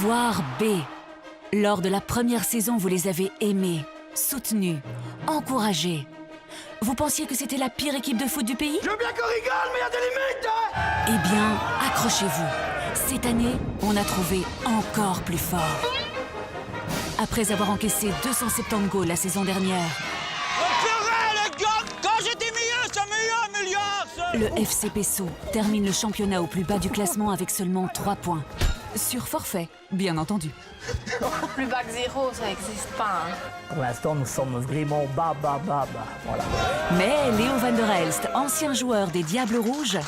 Ivoire B. Lors de la première saison, vous les avez aimés, soutenus, encouragés. Vous pensiez que c'était la pire équipe de foot du pays? Je veux bien qu'on rigole, mais il y a des limites, hein! Eh bien, accrochez-vous. Cette année, on a trouvé encore plus fort. Après avoir encaissé 270 goals la saison dernière, Les gars, quand j'étais meilleur, ça meilleur, milliard, ça! le FC Pesso termine le championnat au plus bas du classement avec seulement 3 points. Sur forfait, bien entendu. Plus bas que 0, ça n'existe pas. Hein. Pour l'instant, nous sommes vraiment bas. Voilà. Mais Léo van der Elst, ancien joueur des Diables Rouges,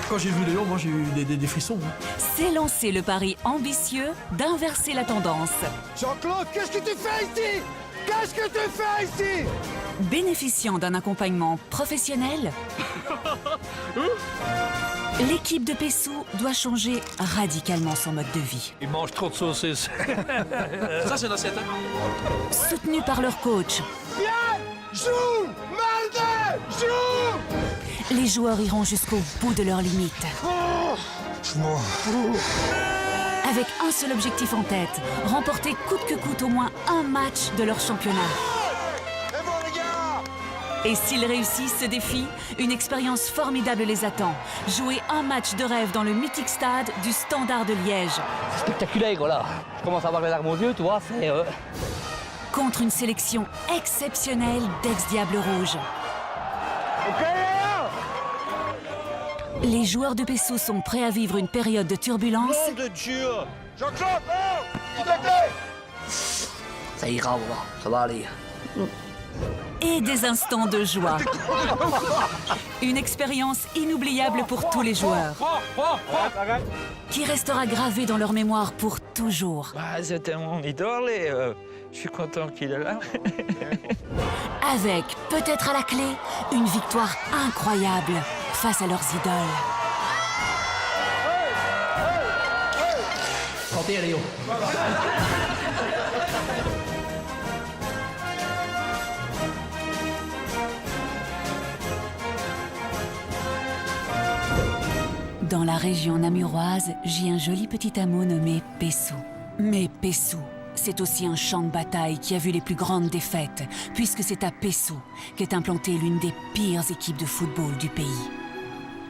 Quand j'ai vu Léon, moi j'ai eu des frissons. s'est lancé le pari ambitieux d'inverser la tendance. Jean-Claude, qu'est-ce que tu fais ici? Qu'est-ce que tu fais ici? Bénéficiant d'un accompagnement professionnel, l'équipe de Pessou doit changer radicalement son mode de vie. Il mange trop de saucisses. Ça, c'est l'assiette. Soutenus par leur coach, Viens! Joue! Malde! Joue! les joueurs iront jusqu'au bout de leurs limites. Avec un seul objectif en tête, remporter coûte que coûte au moins un match de leur championnat. C'est bon, les gars! Et s'ils réussissent ce défi, une expérience formidable les attend. Jouer un match de rêve dans le mythique stade du Standard de Liège. Spectaculaire, voilà. Je commence à avoir les larmes aux yeux, tu vois, c'est... Contre une sélection exceptionnelle d'ex-Diables Rouges. Ok, là! Les joueurs de Pessou sont prêts à vivre une période de turbulence Nom de Dieu! Jean-Claude, non! Il te plaît! Ça ira, voilà. Ça va aller. et des instants de joie. Une expérience inoubliable pour tous les joueurs, qui restera gravée dans leur mémoire pour toujours. Bah, c'était mon idole et je suis content qu'il est là. Avec, peut-être à la clé, une victoire incroyable face à leurs idoles. Santé, Léo. Dans la région namuroise, j'ai un joli petit hameau nommé Pessou. Mais Pessou, c'est aussi un champ de bataille qui a vu les plus grandes défaites, puisque c'est à Pessou qu'est implantée l'une des pires équipes de football du pays.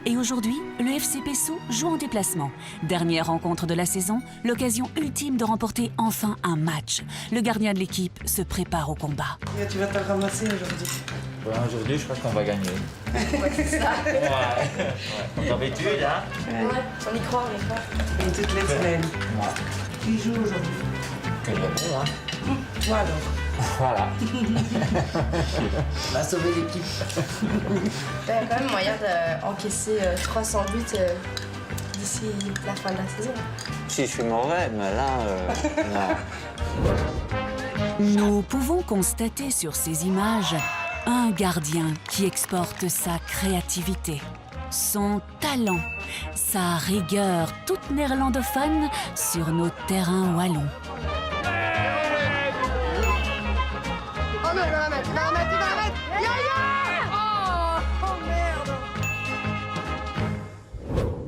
Et aujourd'hui, le FC Pessou joue en déplacement. Dernière rencontre de la saison, l'occasion ultime de remporter enfin un match. Le gardien de l'équipe se prépare au combat. Tu vas te ramasser aujourd'hui. Ouais, aujourd'hui, je crois qu'on va gagner. C'est ça. Ouais. Comme d'habitude, hein. Ouais, on y croit, on y croit. Et toutes les semaines. Ouais. Qui joue aujourd'hui? Que j'aime, hein. Toi alors. Voilà. On va sauver l'équipe. Il y a quand même moyen d'encaisser 300 buts d'ici la fin de la saison. Si je suis mauvais, mais là, non. Nous pouvons constater sur ces images un gardien qui exporte sa créativité, son talent, sa rigueur toute néerlandophone sur nos terrains wallons.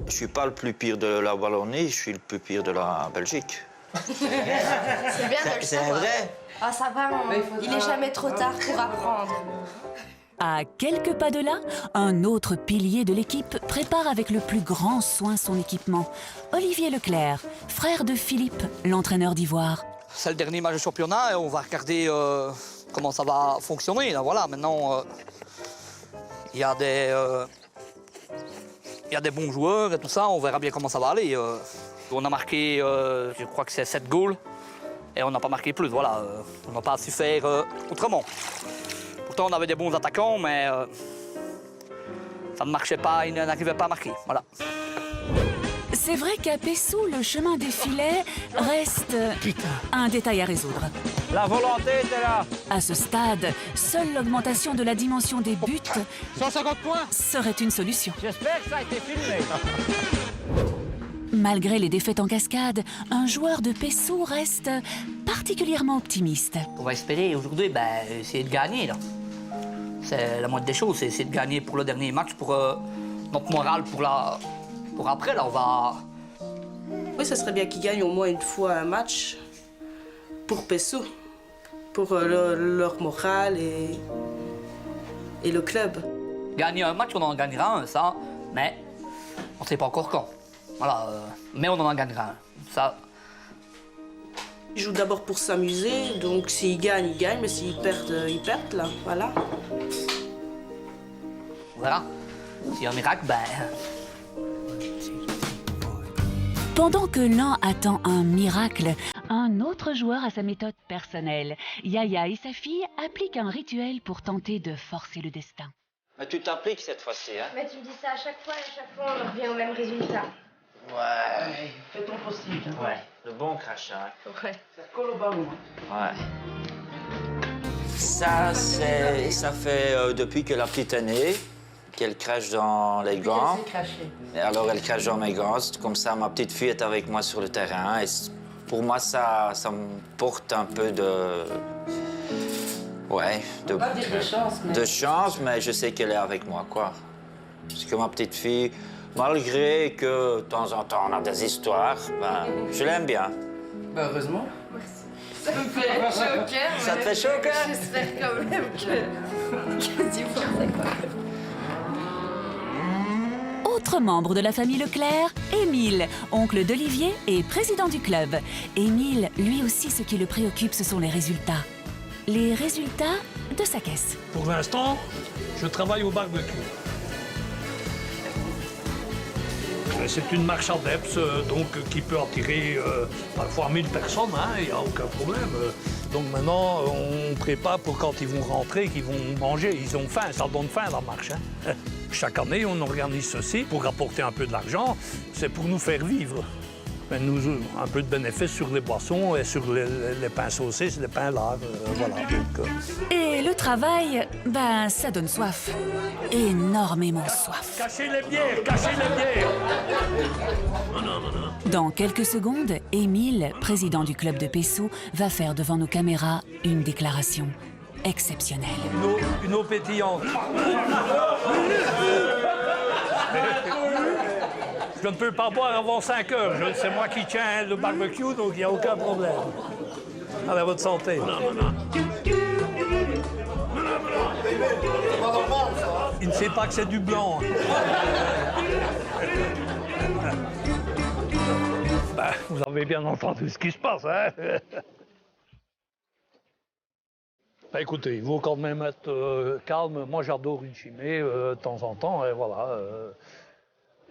Je suis pas le plus pire de la Wallonie, je suis le plus pire de la Belgique. C'est bien de le C'est savoir. vrai. Ah, ça va, il est jamais trop tard pour apprendre. À quelques pas de là, un autre pilier de l'équipe prépare avec le plus grand soin son équipement. Olivier Leclerc, frère de Philippe, l'entraîneur d'Ivoire. C'est le dernier match de championnat et on va regarder comment ça va fonctionner. Là, voilà, maintenant, il y a des bons joueurs et tout ça. On verra bien comment ça va aller. On a marqué, je crois que c'est 7 goals et on n'a pas marqué plus. Voilà, on n'a pas su faire autrement. Pourtant, on avait des bons attaquants, mais ça ne marchait pas, ils n'arrivaient pas à marquer. Voilà. C'est vrai qu'à Pessou, le chemin des filets reste un détail à résoudre. La volonté était là. À ce stade, seule l'augmentation de la dimension des buts 150 points. serait une solution. J'espère que ça a été filmé. Malgré les défaites en cascade, un joueur de Pessou reste particulièrement optimiste. On va espérer aujourd'hui, essayer de gagner. Là. C'est la moindre des choses, c'est essayer de gagner pour le dernier match, pour notre morale pour après. Là, Oui, ça serait bien qu'ils gagnent au moins une fois un match pour Pessou, pour leur morale et le club. Gagner un match, on en gagnera un, ça, mais on ne sait pas encore quand. Voilà, mais on en gagnera un. Ça. Ils jouent d'abord pour s'amuser, donc s'ils gagnent, ils gagnent, mais s'ils perdent, ils perdent, là, voilà. On verra. S'il y a un miracle, ben. Pendant que l'un attend un miracle, un autre joueur a sa méthode personnelle. Yaya et sa fille appliquent un rituel pour tenter de forcer le destin. Mais tu t'appliques cette fois-ci, hein? Mais tu me dis ça à chaque fois et à chaque fois on revient au même résultat. Ouais. Fais ton possible. Hein. Ouais. Le bon crachat. Ouais. Ça colle au ballon. Hein. Ouais. Ça fait depuis que la petite est née qu'elle crache dans les gants. Et alors elle crache dans mes gants. Comme ça, ma petite fille est avec moi sur le terrain. Et pour moi, ça me porte un peu de... Ouais, On va dire de chance, mais... de chance, mais je sais qu'elle est avec moi, quoi. Parce que ma petite fille, malgré que de temps en temps on a des histoires, ben, je l'aime bien. Ben, heureusement. Ça me fait chaud au cœur. Ça te fait chaud au cœur? J'espère quand même que tu vois quoi. Autre membre de la famille Leclerc, Émile, oncle d'Olivier et président du club. Émile, lui aussi, ce qui le préoccupe, ce sont les résultats. Les résultats de sa caisse. Pour l'instant, je travaille au barbecue. C'est une marche à Deps, donc qui peut attirer parfois 1000 personnes, il n'y a aucun problème. Donc maintenant, on prépare pour quand ils vont rentrer, qu'ils vont manger. Ils ont faim, ça donne faim la marche. Hein. Chaque année, on organise ceci pour rapporter un peu de l'argent. C'est pour nous faire vivre. Mais nous, un peu de bénéfice sur les boissons et sur les pains saucisses, les pains lards, voilà. Donc, Et le travail, ben, ça donne soif. Énormément soif. Cachez les bières, cachez les bières. Dans quelques secondes, Émile, président du club de Pessou, va faire devant nos caméras une déclaration exceptionnelle. Une eau pétillante. Je ne peux pas boire avant 5 heures. C'est moi qui tiens le barbecue, donc il n'y a aucun problème. Allez, à votre santé. Il ne sait pas que c'est du blanc. Ben, vous avez bien entendu ce qui se passe, hein? Ben, écoutez, il faut quand même être calme. Moi, j'adore une chimée de temps en temps, et voilà.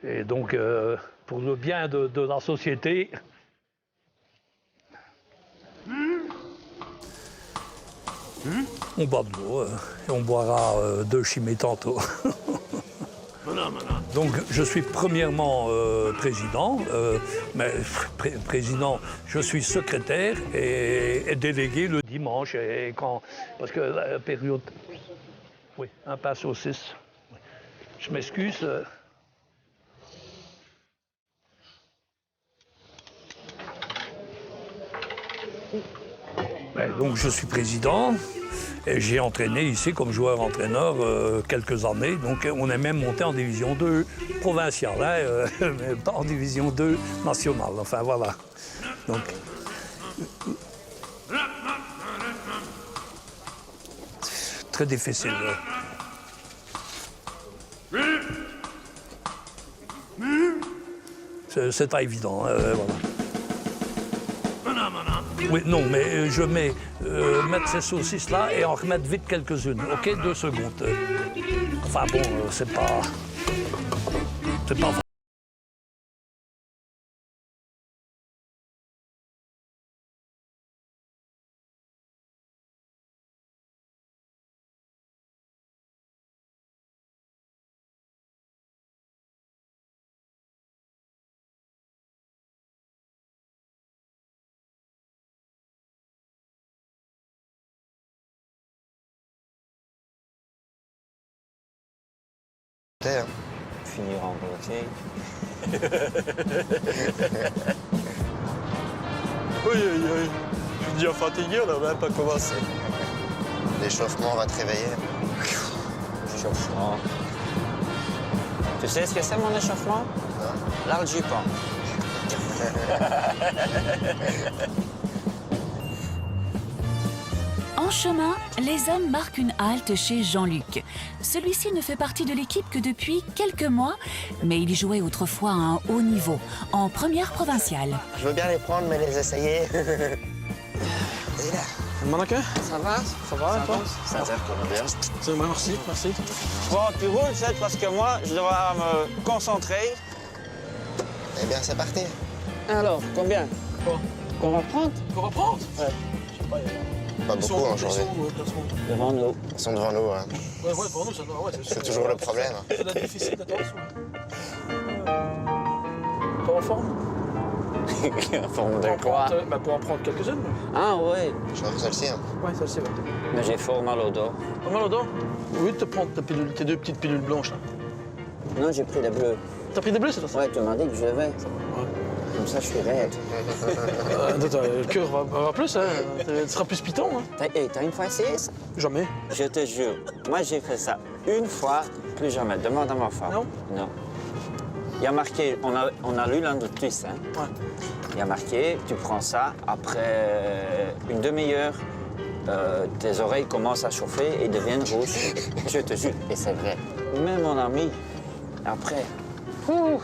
Et donc, pour le bien de la société, on boit de l'eau et on boira 2 chimées tantôt. Donc, je suis premièrement président, mais président, je suis secrétaire et délégué le dimanche. Et parce que la période... Oui, un pain saucisse. Je m'excuse. Donc je suis président et j'ai entraîné ici comme joueur-entraîneur quelques années. Donc on est même monté en division 2 provinciale, mais pas en division 2 nationale. Enfin voilà. Donc, très difficile. C'est pas évident. Voilà. Oui, non, mais je mets mettre ces saucisses-là et en remettre vite quelques-unes. OK, 2 secondes. Enfin bon, c'est pas... Finir en bloqué. Oui, je suis déjà fatigué, on n'a même pas commencé. L'échauffement va te réveiller. Échauffement. Tu sais ce que c'est mon échauffement? L'algipan. En chemin, les hommes marquent une halte chez Jean-Luc. Celui-ci ne fait partie de l'équipe que depuis quelques mois, mais il y jouait autrefois à un haut niveau, en première provinciale. Je veux bien les prendre, mais les essayer. Mannequin? Ça va? Ça va, toi? Ça va bien. C'est moi, merci, merci. Bon, tu roules, c'est parce que moi, je dois me concentrer. Eh bien, c'est parti. Alors, combien? Quoi? Qu'on va prendre? On va prendre? Ouais. Je sais pas, Pas beaucoup en journée. Devant nous. Ils sont devant nous. Hein. Ouais, devant nous, ça doit... Ouais, C'est toujours le problème. Hein. Ça doit être difficile d'être en dessous. Pas en forme? En forme de quoi? Bah, pour en prendre quelques-unes. Ah, oui. Je prends celle-ci. Hein. Ouais, celle-ci, ouais. Mais j'ai fort mal au dos. Pas mal au dos? Oui, te prendre tes deux petites pilules blanches, là. Non, j'ai pris des bleus. T'as pris des bleus, c'est ça? Ouais, tu m'as dit que je devais. Ouais. Comme ça, je suis raide. Le cœur va plus, hein. Tu seras plus piton, hein. T'as une fois essayé ça? Jamais. Je te jure, moi j'ai fait ça une fois, plus jamais. Demande à ma femme. Non? Non. Il y a marqué, on a lu l'inductrice, hein. Ouais. Il y a marqué, tu prends ça, après une demi-heure, tes oreilles commencent à chauffer et deviennent rouges. Je te jure, et c'est vrai. Même mon ami, après, ouh,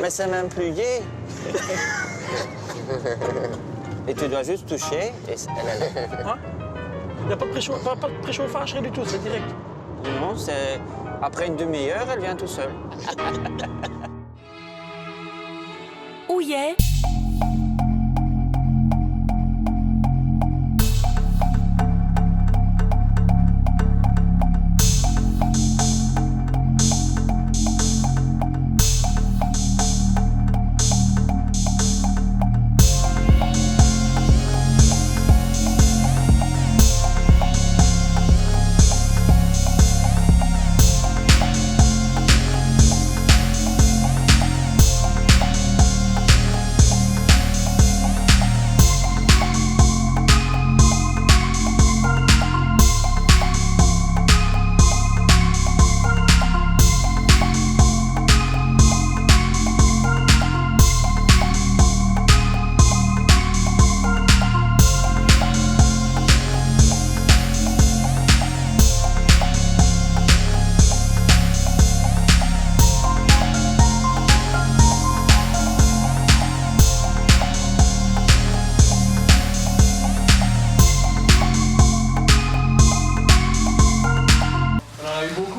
mais c'est même plus gai. Et tu dois juste toucher et elle est là. Ouais. Il n'y a pas de préchauffage, rien du tout, c'est direct. Non, c'est après une demi-heure, elle vient tout seule. Houillet.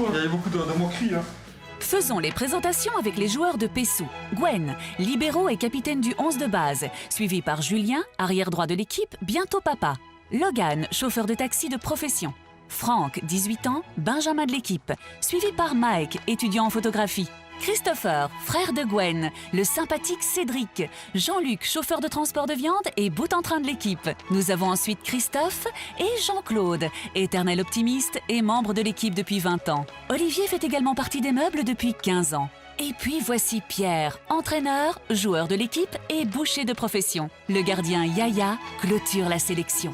Il y avait beaucoup de moqueries, hein. Faisons les présentations avec les joueurs de Pessou. Gwen, libéraux et capitaine du 11 de base, suivi par Julien, arrière droit de l'équipe, bientôt papa. Logan, chauffeur de taxi de profession. Franck, 18 ans, benjamin de l'équipe, suivi par Mike, étudiant en photographie. Christopher, frère de Gwen, le sympathique Cédric, Jean-Luc, chauffeur de transport de viande et bout en train de l'équipe. Nous avons ensuite Christophe et Jean-Claude, éternel optimiste et membre de l'équipe depuis 20 ans. Olivier fait également partie des meubles depuis 15 ans. Et puis voici Pierre, entraîneur, joueur de l'équipe et boucher de profession. Le gardien Yaya clôture la sélection.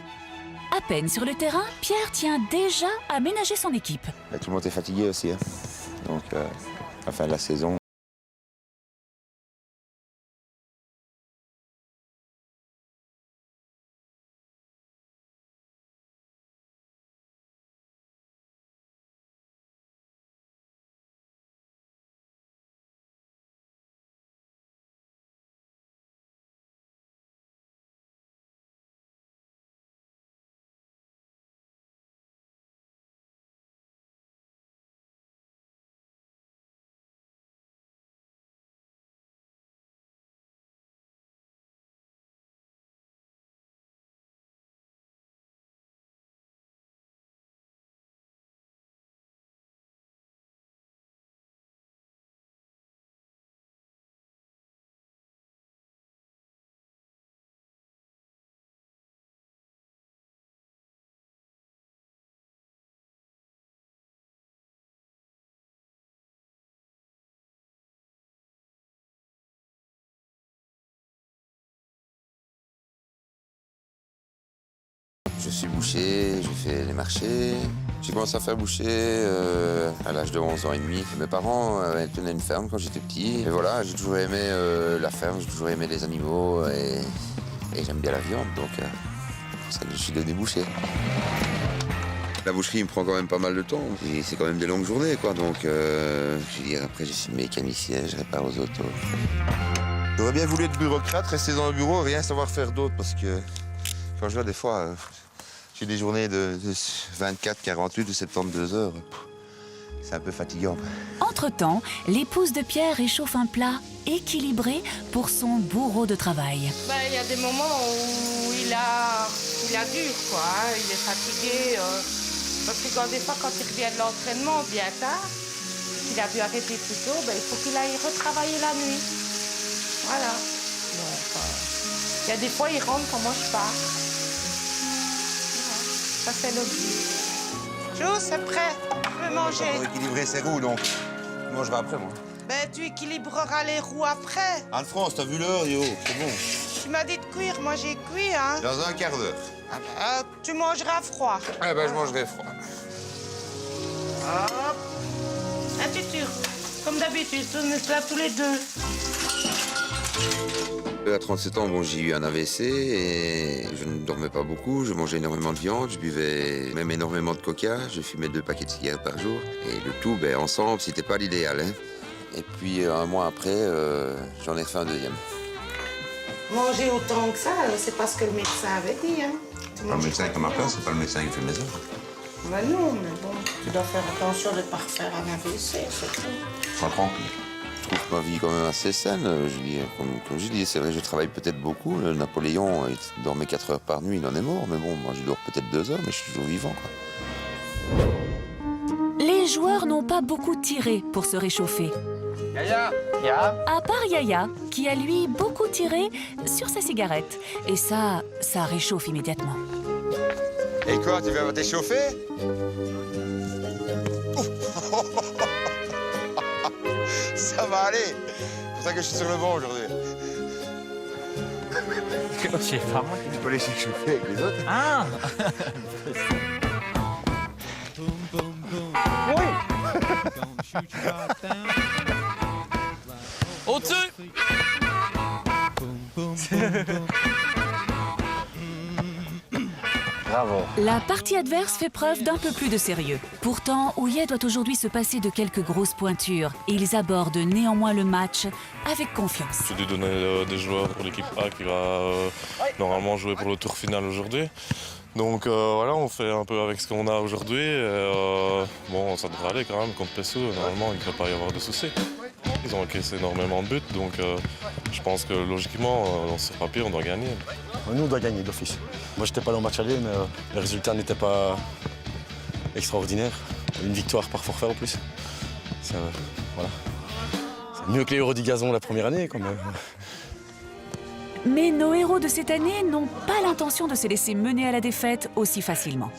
À peine sur le terrain, Pierre tient déjà à ménager son équipe. Tout le monde est fatigué aussi. Hein. Donc, à la fin de la saison, Je suis boucher, j'ai fait les marchés. J'ai commencé à faire boucher à l'âge de 11 ans et demi. Mes parents tenaient une ferme quand j'étais petit. Et voilà, j'ai toujours aimé la ferme, j'ai toujours aimé les animaux et j'aime bien la viande. Donc c'est pour ça que je suis devenu boucher. La boucherie me prend quand même pas mal de temps. Et c'est quand même des longues journées, quoi. Donc je veux dire, après, je suis mécanicien, je répare aux autos. J'aurais bien voulu être bureaucrate, rester dans le bureau, rien savoir faire d'autre, parce que quand je vois des fois, j'ai des journées de 24, 48 ou 72 heures. C'est un peu fatigant. Entre-temps, l'épouse de Pierre réchauffe un plat équilibré pour son bourreau de travail. Il y a des moments où il a dur, quoi. Hein. Il est fatigué. Parce que des fois, quand il revient de l'entraînement bien tard, il a dû arrêter plus tôt, il faut qu'il aille retravailler la nuit. Voilà. Donc, il y a des fois, il rentre quand moi je pars. Ça, c'est l'objet. Jo, c'est prêt. Je veux manger. Pour équilibrer ses roues, donc. Je mangerai après, moi. Tu équilibreras les roues après. Anne-France, t'as vu l'heure, yo? C'est bon. Tu m'as dit de cuire, moi j'ai cuit, hein. Dans un quart d'heure. Tu mangeras froid. Je mangerai froid. Hop. Un tutur. Comme d'habitude, on est là tous les deux. À 37 ans, j'ai eu un AVC et je ne dormais pas beaucoup. Je mangeais énormément de viande, je buvais même énormément de coca. Je fumais 2 paquets de cigarettes par jour. Et le tout, ensemble, c'était pas l'idéal. Hein. Et puis, un mois après, j'en ai refait un deuxième. Manger autant que ça, c'est pas ce que le médecin avait dit. Hein. Le médecin qui m'a place, c'est pas le médecin qui fait mes œuvres. Non, mais bon, tu dois faire attention de ne pas refaire un AVC, c'est tout. Je suis tranquille. Je trouve ma vie quand même assez saine. Je dis, comme je dis, c'est vrai, je travaille peut-être beaucoup. Le Napoléon, il dormait 4 heures par nuit, il en est mort. Mais bon, moi, je dors peut-être 2 heures, mais je suis toujours vivant, quoi. Les joueurs n'ont pas beaucoup tiré pour se réchauffer. Yaya. À part Yaya, qui a lui beaucoup tiré sur sa cigarette. Et ça réchauffe immédiatement. Et quoi, tu vas t'échauffer? Ça va aller. C'est pour ça que je suis sur le banc aujourd'hui. Je sais pas moi. Tu peux aller s'échauffer avec les autres. Ah. Au-dessus. Bravo. La partie adverse fait preuve d'un peu plus de sérieux. Pourtant, Houillet doit aujourd'hui se passer de quelques grosses pointures. Ils abordent néanmoins le match avec confiance. J'ai dû donner des joueurs pour l'équipe A qui va normalement jouer pour le tour final aujourd'hui. Donc voilà, on fait un peu avec ce qu'on a aujourd'hui. Bon, ça devrait aller quand même contre Pessou. Normalement, il ne devrait pas y avoir de soucis. Ils ont encaissé énormément de buts, donc je pense que logiquement, dans ce papier, on doit gagner. Nous, on doit gagner d'office. Moi, je n'étais pas dans le match aller, mais les résultats n'étaient pas extraordinaires. Une victoire par forfait en plus. Voilà. C'est mieux que les Héros du Gazon la première année, quand même. Mais nos héros de cette année n'ont pas l'intention de se laisser mener à la défaite aussi facilement.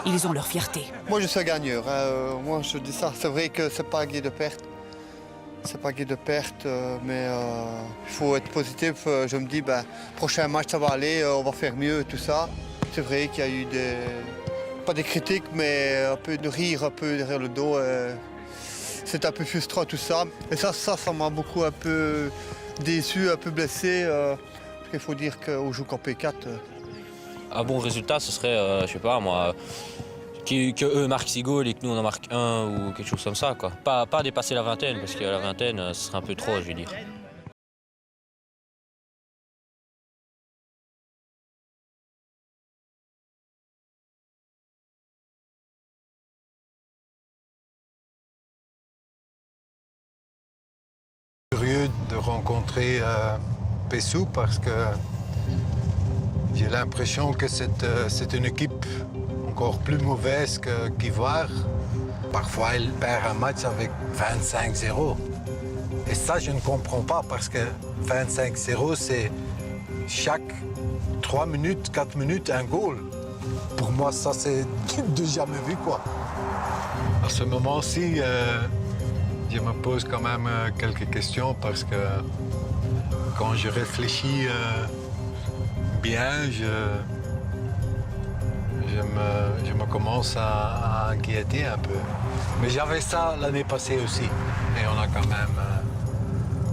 Ils ont leur fierté. Moi, je suis gagneur. Moi, je dis ça. C'est vrai que c'est pas gai de perte. C'est pas gai de perte, mais il faut être positif. Je me dis, prochain match, ça va aller, on va faire mieux, tout ça. C'est vrai qu'il y a eu pas des critiques, mais un peu de rire, un peu derrière le dos. C'est un peu frustrant, tout ça. Et ça m'a beaucoup un peu déçu, un peu blessé. Parce qu'il faut dire qu'on joue qu'en P4. Un bon résultat, ce serait, je sais pas moi, que eux marquent 6 goals et que nous on en marque 1 ou quelque chose comme ça, quoi. Pas dépasser la vingtaine, parce que la vingtaine, ce serait un peu trop, je veux dire. Curieux de rencontrer Pessou parce que j'ai l'impression que c'est une équipe encore plus mauvaise qu'Ivoire. Parfois, elle perd un match avec 25-0. Et ça, je ne comprends pas parce que 25-0, c'est chaque 3 minutes, 4 minutes, un goal. Pour moi, ça, c'est de jamais vu, quoi. À ce moment-ci, je me pose quand même quelques questions parce que quand je réfléchis bien, je me commence à inquiéter un peu. Mais j'avais ça l'année passée aussi. Et on a quand même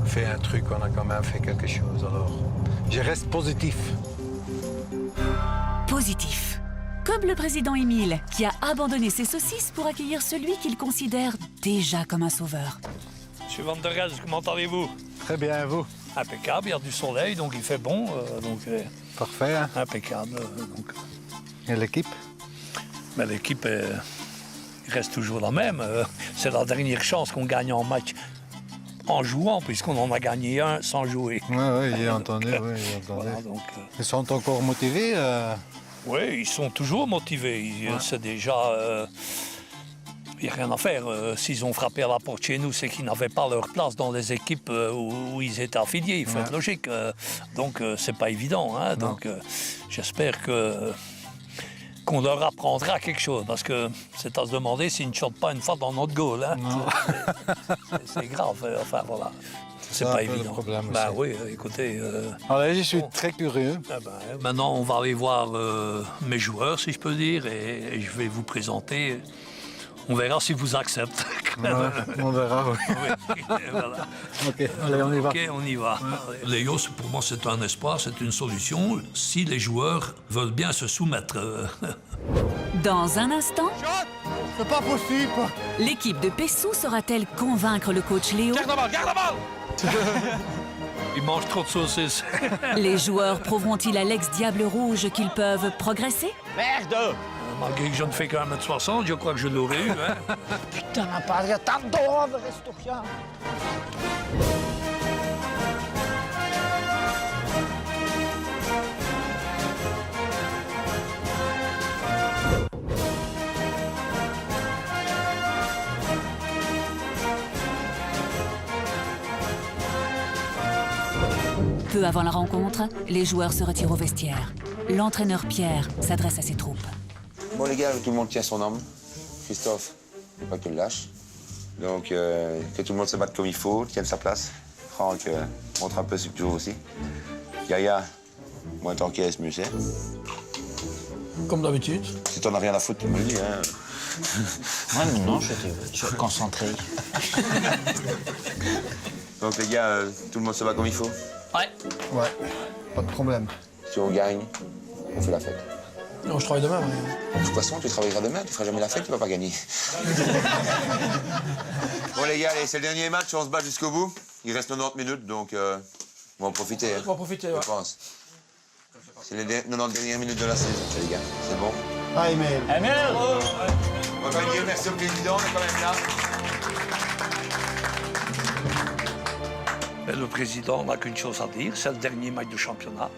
fait un truc, on a quand même fait quelque chose. Alors, je reste positif. Positif. Comme le président Émile, qui a abandonné ses saucisses pour accueillir celui qu'il considère déjà comme un sauveur. Monsieur Van der Res, comment allez-vous? Très bien, et vous? Impeccable, il y a du soleil, donc il fait bon. Parfait. Hein? Impeccable. Et l'équipe? Ben, l'équipe reste toujours la même. C'est la dernière chance qu'on gagne en match en jouant, puisqu'on en a gagné un sans jouer. Oui, j'ai entendu. Voilà, Ils sont encore motivés? Oui, ils sont toujours motivés. C'est déjà... Il n'y a rien à faire. S'ils ont frappé à la porte chez nous, c'est qu'ils n'avaient pas leur place dans les équipes où ils étaient affiliés. Il faut être logique. Donc, c'est pas évident. Hein. Donc, j'espère qu'on leur apprendra quelque chose. Parce que c'est à se demander s'ils ne chantent pas une fois dans notre goal. Hein. C'est grave. Enfin, voilà. C'est pas évident. Ben oui, écoutez... Allez, je suis très curieux. Maintenant, on va aller voir mes joueurs, si je peux dire, et je vais vous présenter... On verra s'ils vous acceptent. Ouais, on verra, oui. Voilà. OK, allez, on y va. OK, on y va. Léo, pour moi, c'est un espoir, c'est une solution, si les joueurs veulent bien se soumettre. Dans un instant, c'est pas possible. L'équipe de Pessou saura-t-elle convaincre le coach Léo? Garde la balle! Ils mangent trop de saucisses. Les joueurs prouveront-ils à l'ex-Diable Rouge qu'ils peuvent progresser? Merde! Malgré que je ne fais qu'un 1m60, je crois que je l'aurais eu. Hein? Putain, padre, t'adore, Restoria. Peu avant la rencontre, les joueurs se retirent au vestiaire. L'entraîneur Pierre s'adresse à ses troupes. Bon les gars, tout le monde tient son homme. Christophe, faut pas que tu le lâches. Donc que tout le monde se batte comme il faut, tienne sa place. Franck, montre un peu ce que tu veux aussi. Yaya, moins t'encaisses, mieux c'est. Comme d'habitude. Si t'en as rien à foutre, tu me le dis. Hein. Ouais, non, je suis concentré. Donc les gars, tout le monde se bat comme il faut. Ouais. Ouais, pas de problème. Si on gagne, on fait la fête. Non, je travaille demain. Mais... De toute façon, tu travailleras demain, tu feras jamais la fête, tu vas pas gagner. Bon les gars, allez, c'est le dernier match, on se bat jusqu'au bout. Il reste 90 minutes, donc on va en profiter. Hein, on va en profiter, ouais. Je pense. C'est les 90 dernières minutes de la saison, les gars. C'est bon? Ah, Emile. Emile! On va quand même dire merci au président, on est quand même là. Le président n'a qu'une chose à dire, c'est le dernier match de championnat.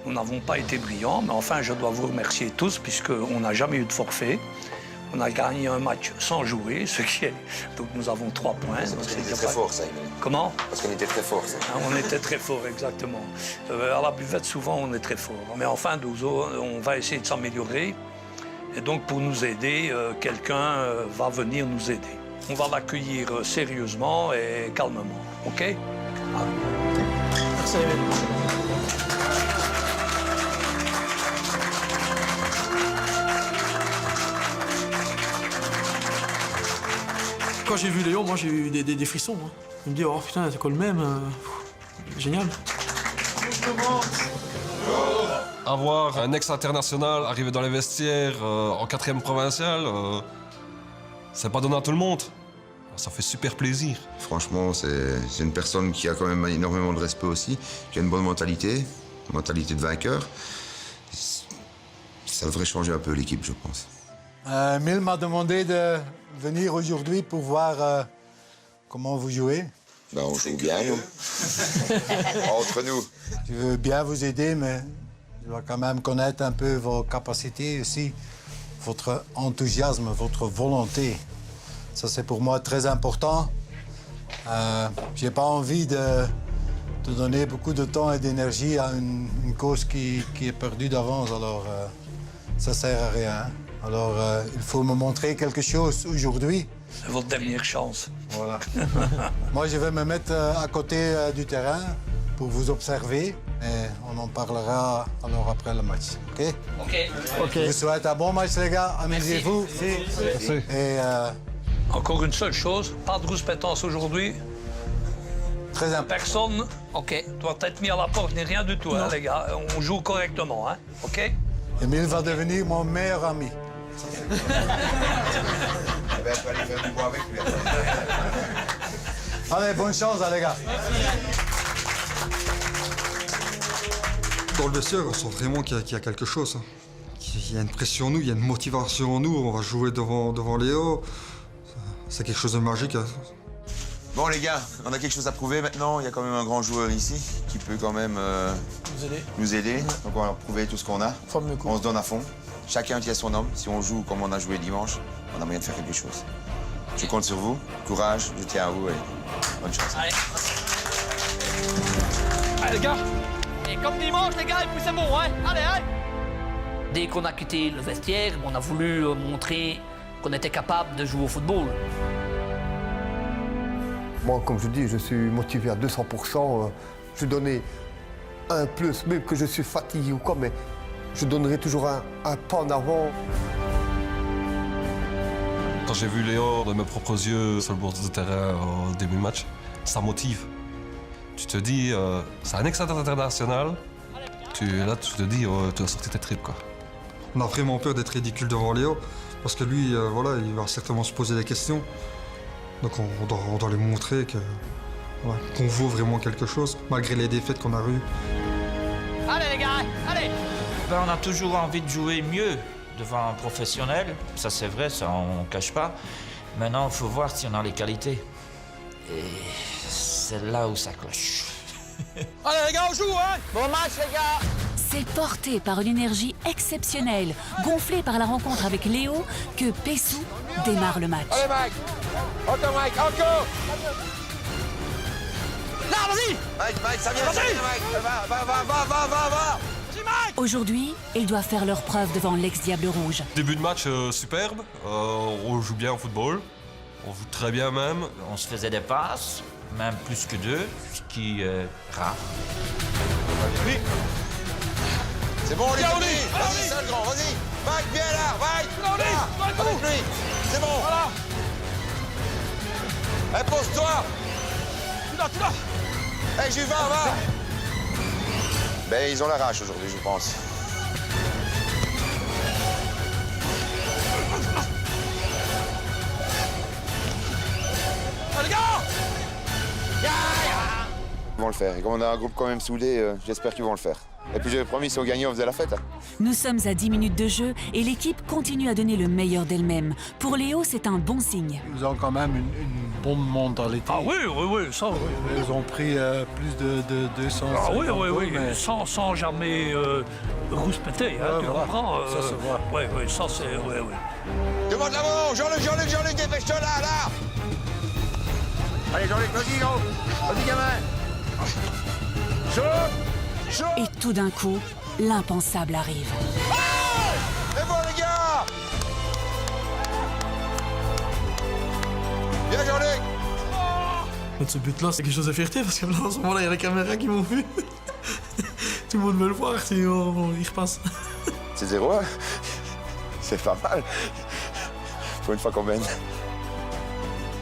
Nous n'avons pas été brillants, mais enfin, je dois vous remercier tous, puisqu'on n'a jamais eu de forfait. On a gagné un match sans jouer, ce qui est... Donc nous avons 3 points. C'est parce qu'on était très fort, ça, Emile. Comment? Parce qu'on était très fort, ça. On était très fort, exactement. À la buvette, souvent, on est très fort. Mais enfin, on va essayer de s'améliorer. Et donc, pour nous aider, quelqu'un va venir nous aider. On va l'accueillir sérieusement et calmement, OK? Merci. Quand j'ai vu Léo, moi j'ai eu des frissons. Hein. Je me dis, oh putain, c'est quoi le même? Génial. Avoir un ex-international arriver dans les vestiaires en 4e provincial, c'est pas donné à tout le monde. Ça fait super plaisir. Franchement, c'est une personne qui a quand même énormément de respect aussi, qui a une bonne mentalité de vainqueur. Ça devrait changer un peu l'équipe, je pense. Emile m'a demandé de venir aujourd'hui pour voir comment vous jouez. Ben, on joue bien, nous. Entre nous. Je veux bien vous aider, mais je dois quand même connaître un peu vos capacités aussi, votre enthousiasme, votre volonté. Ça, c'est pour moi très important. J'ai pas envie de donner beaucoup de temps et d'énergie à une cause qui est perdue d'avance, alors ça sert à rien. Alors, il faut me montrer quelque chose aujourd'hui. C'est votre dernière chance. Voilà. Moi, je vais me mettre à côté du terrain pour vous observer et on en parlera alors après le match. OK? OK. Je vous souhaite un bon match, les gars. Amusez-vous. Merci. Et Encore une seule chose, pas de rouspétance aujourd'hui. Très important. Personne doit être mis à la porte ni rien du tout, hein, les gars. On joue correctement, hein? OK? Emile va devenir mon meilleur ami. Allez, bonne chance, les gars. Dans le vestiaire, on sent vraiment qu'il y a quelque chose. Hein. Il y a une pression en nous, il y a une motivation en nous. On va jouer devant Léo. C'est quelque chose de magique. Hein. Bon les gars, on a quelque chose à prouver maintenant. Il y a quand même un grand joueur ici qui peut quand même nous aider. Donc on va prouver tout ce qu'on a. On se donne à fond. Chacun tient son homme. Si on joue comme on a joué dimanche, on a moyen de faire quelque chose. Je compte sur vous. Courage, je tiens à vous et bonne chance. Allez. Allez les gars. Et comme dimanche les gars, et puis c'est bon, hein. Allez, allez. Dès qu'on a quitté le vestiaire, on a voulu montrer qu'on était capable de jouer au football. Moi, comme je dis, je suis motivé à 200%. Je donnais un plus, même que je suis fatigué ou quoi, mais je donnerai toujours un pas en avant. Quand j'ai vu Léo de mes propres yeux sur le bord de terrain au début du match, ça motive. Tu te dis, c'est un ex-international. Là, tu te dis, tu as sorti tes tripes, quoi. On a vraiment peur d'être ridicule devant Léo, parce que lui, voilà, il va certainement se poser des questions. Donc on doit lui montrer qu'on vaut vraiment quelque chose, malgré les défaites qu'on a eues. Allez les gars, allez. Ben, on a toujours envie de jouer mieux devant un professionnel. Ça c'est vrai, ça on ne cache pas. Maintenant, il faut voir si on a les qualités. Et c'est là où ça cloche. Allez les gars, on joue, hein. Bon match les gars. C'est porté par une énergie exceptionnelle, gonflé par la rencontre avec Léo, que Pessou démarre le match. Allez Mike. Encore Mike, encore. Là, vas-y. Mike, ça vient, Mike. Va. Aujourd'hui, ils doivent faire leur preuve devant l'ex-Diable Rouge. Début de match superbe. On joue bien au football. On joue très bien même. On se faisait des passes, même plus que 2, ce qui est rare. C'est bon, les amis. Vas-y, sale grand, vas-y. Mike, viens là, Mike. Avec lui. C'est bon. Voilà. Hey, pose-toi. Tu l'as. Hey, j'y vais, va. Ben, ils ont la rage aujourd'hui, je pense. Les gars. Ils vont le faire. Et comme on a un groupe quand même soudé, j'espère qu'ils vont le faire. Et puis j'avais promis, si on gagnait, on faisait la fête. Nous sommes à 10 minutes de jeu et l'équipe continue à donner le meilleur d'elle-même. Pour Léo, c'est un bon signe. Ils ont quand même une bonne mentalité. Ah oui, ça, oui. Ils ont pris plus de 200. Ah oui, mais... sans jamais rouspéter, hein, tu comprends ça se voit. Oui, ça c'est... Oui. Demande l'avant, Jean-Luc, dépêche-toi là. Allez, Jean-Luc, vas-y, gros. Vas-y, gamin. Chaud. Et tout d'un coup, l'impensable arrive. C'est bon, les gars. Bien, Jean-Luc. Mettre ce but-là, c'est quelque chose de fierté, parce que là, en ce moment-là, il y a les caméras qui m'ont vu. Tout le monde veut le voir, si on y repasse. C'est 0-1. C'est pas mal. Faut une fois qu'on mène.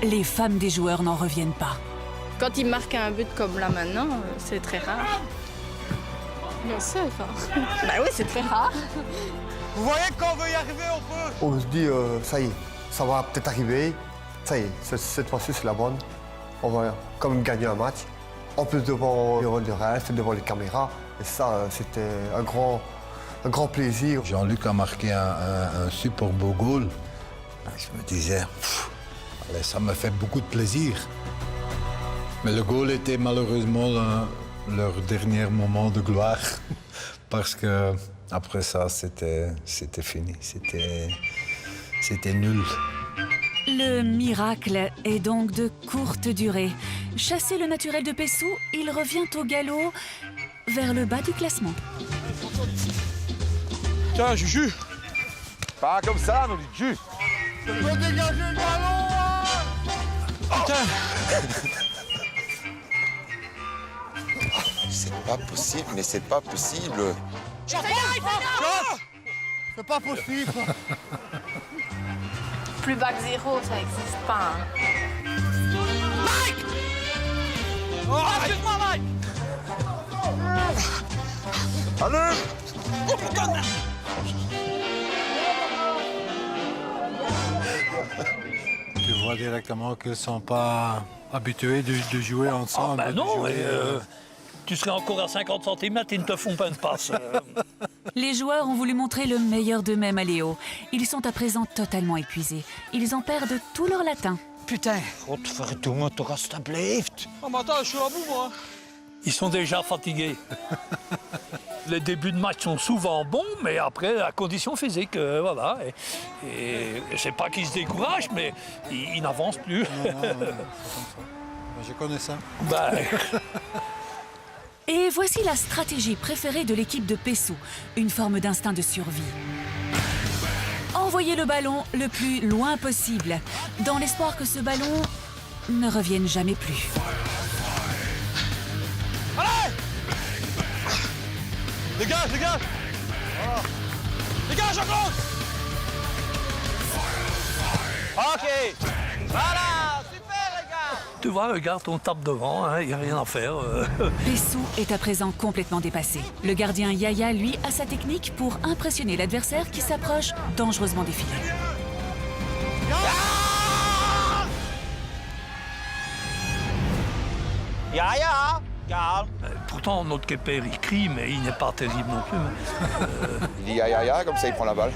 Les femmes des joueurs n'en reviennent pas. Quand il marque un but comme là maintenant, c'est très rare. Bien sûr. Bah oui, c'est très rare. Vous voyez, quand on veut y arriver, on peut. On se dit, ça y est, ça va peut-être arriver. Ça y est, cette fois-ci, c'est la bonne. On va quand même gagner un match. En plus, devant le rôle de reste, devant les caméras. Et ça, c'était un grand plaisir. Jean-Luc a marqué un super beau goal. Je me disais, allez, ça me fait beaucoup de plaisir. Mais le goal était malheureusement leur dernier moment de gloire. Parce que après ça, c'était fini. C'était nul. Le miracle est donc de courte durée. Chassé le naturel de Pessou, il revient au galop vers le bas du classement. Tiens, Juju. Pas comme ça, non, Juju. Tu peux dégager le ballon. Tiens. C'est pas possible, mais c'est pas possible. C'est pas possible. Plus bas que 0, ça n'existe pas. Mike! Oh, excuse-moi, Mike! Allez! Oh putain! Tu vois directement qu'ils ne sont pas habitués de jouer ensemble. Ah ben non, tu serais encore à 50 cm, ils ne te font pas une passe. Les joueurs ont voulu montrer le meilleur d'eux-mêmes à Léo. Ils sont à présent totalement épuisés. Ils en perdent tout leur latin. Putain! Oh, tu ferais tout le monde, t'auras stabilift. Oh, mais attends, je suis à bout, moi. Ils sont déjà fatigués. Les débuts de match sont souvent bons, mais après, la condition physique, voilà. Et c'est pas qu'ils se découragent, mais ils n'avancent plus. Je connais ça. Ben, Et voici la stratégie préférée de l'équipe de Pessou, une forme d'instinct de survie. Envoyer le ballon le plus loin possible, dans l'espoir que ce ballon ne revienne jamais plus. Allez! Dégage, dégage! Voilà. Dégage, Jean-Claude! OK! Voilà! Super, les gars! tu vois, regarde, on tape devant, il n'y a rien à faire. Pessou est à présent complètement dépassé. Le gardien Yaya, lui, a sa technique pour impressionner l'adversaire qui s'approche dangereusement des filets. Yaya, calme. Pourtant, notre keeper, il crie, mais il n'est pas terrible non plus. Il dit aïe aïe aïe, comme ça il prend la balle.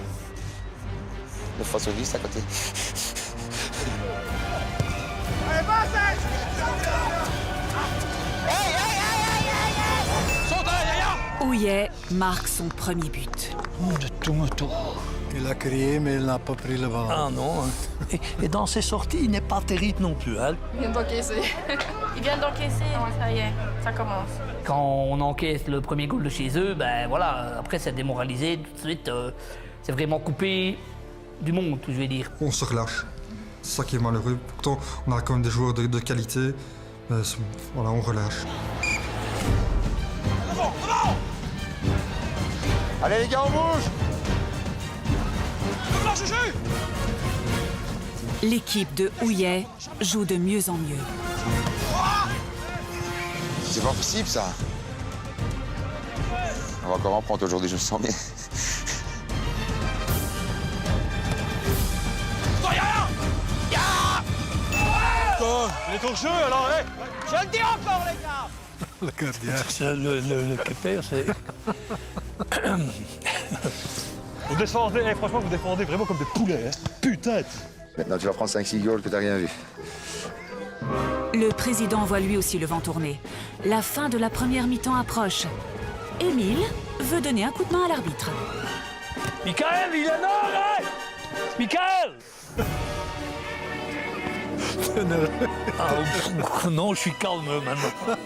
9 fois sur 10 à côté. Allez, passe! Hey, hey, hey, hey, hey! Saute, Yaya! Houillet marque son premier but. De tout moto. Il a crié, mais il n'a pas pris le ballon. Ah non. Et dans ses sorties, il n'est pas terrible non plus. Hein. Il vient d'encaisser. Il vient d'encaisser, ça y est, ça commence. Quand on encaisse le premier goal de chez eux, ben voilà, après c'est démoralisé tout de suite. C'est vraiment coupé du monde, je vais dire. On se relâche. C'est ça qui est malheureux. Pourtant, on a quand même des joueurs de qualité. Mais voilà, on relâche. Allez les gars, on bouge! L'équipe de Houillet joue de mieux en mieux. C'est pas possible ça. On va encore en prendre aujourd'hui, je me sens bien. Il est au jeu alors, hey. Je le dis encore, les gars! Le gardien. Le keeper, c'est... Vous défendez, franchement, vous défendez vraiment comme des poulets. Hein. Putain! Maintenant, tu vas prendre 5-6 goals que t'as rien vu. Le président voit lui aussi le vent tourner. La fin de la première mi-temps approche. Émile veut donner un coup de main à l'arbitre. Michael, il est là, là! Michael! Non, je suis calme maintenant.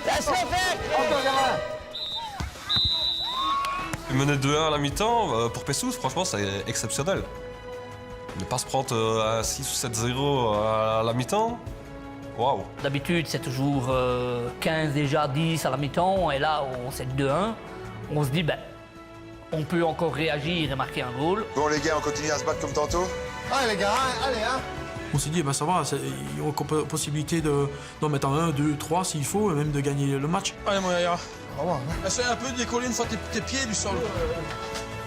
Laisse-le faire! Mener 2-1 à la mi-temps, pour Pessou, franchement, c'est exceptionnel. Ne pas se prendre à 6 ou 7-0 à la mi-temps, waouh. D'habitude, c'est toujours 15 déjà, 10 à la mi-temps, et là, on sait 2-1. On se dit, ben, on peut encore réagir et marquer un goal. Bon les gars, on continue à se battre comme tantôt? Allez les gars, allez hein. On s'est dit, ben ça va, il y a encore possibilité d'en mettre un 1, 2, 3 s'il faut, et même de gagner le match. Allez mon Yaya. Au revoir. Essaye un peu de décoller une fois tes pieds du sol.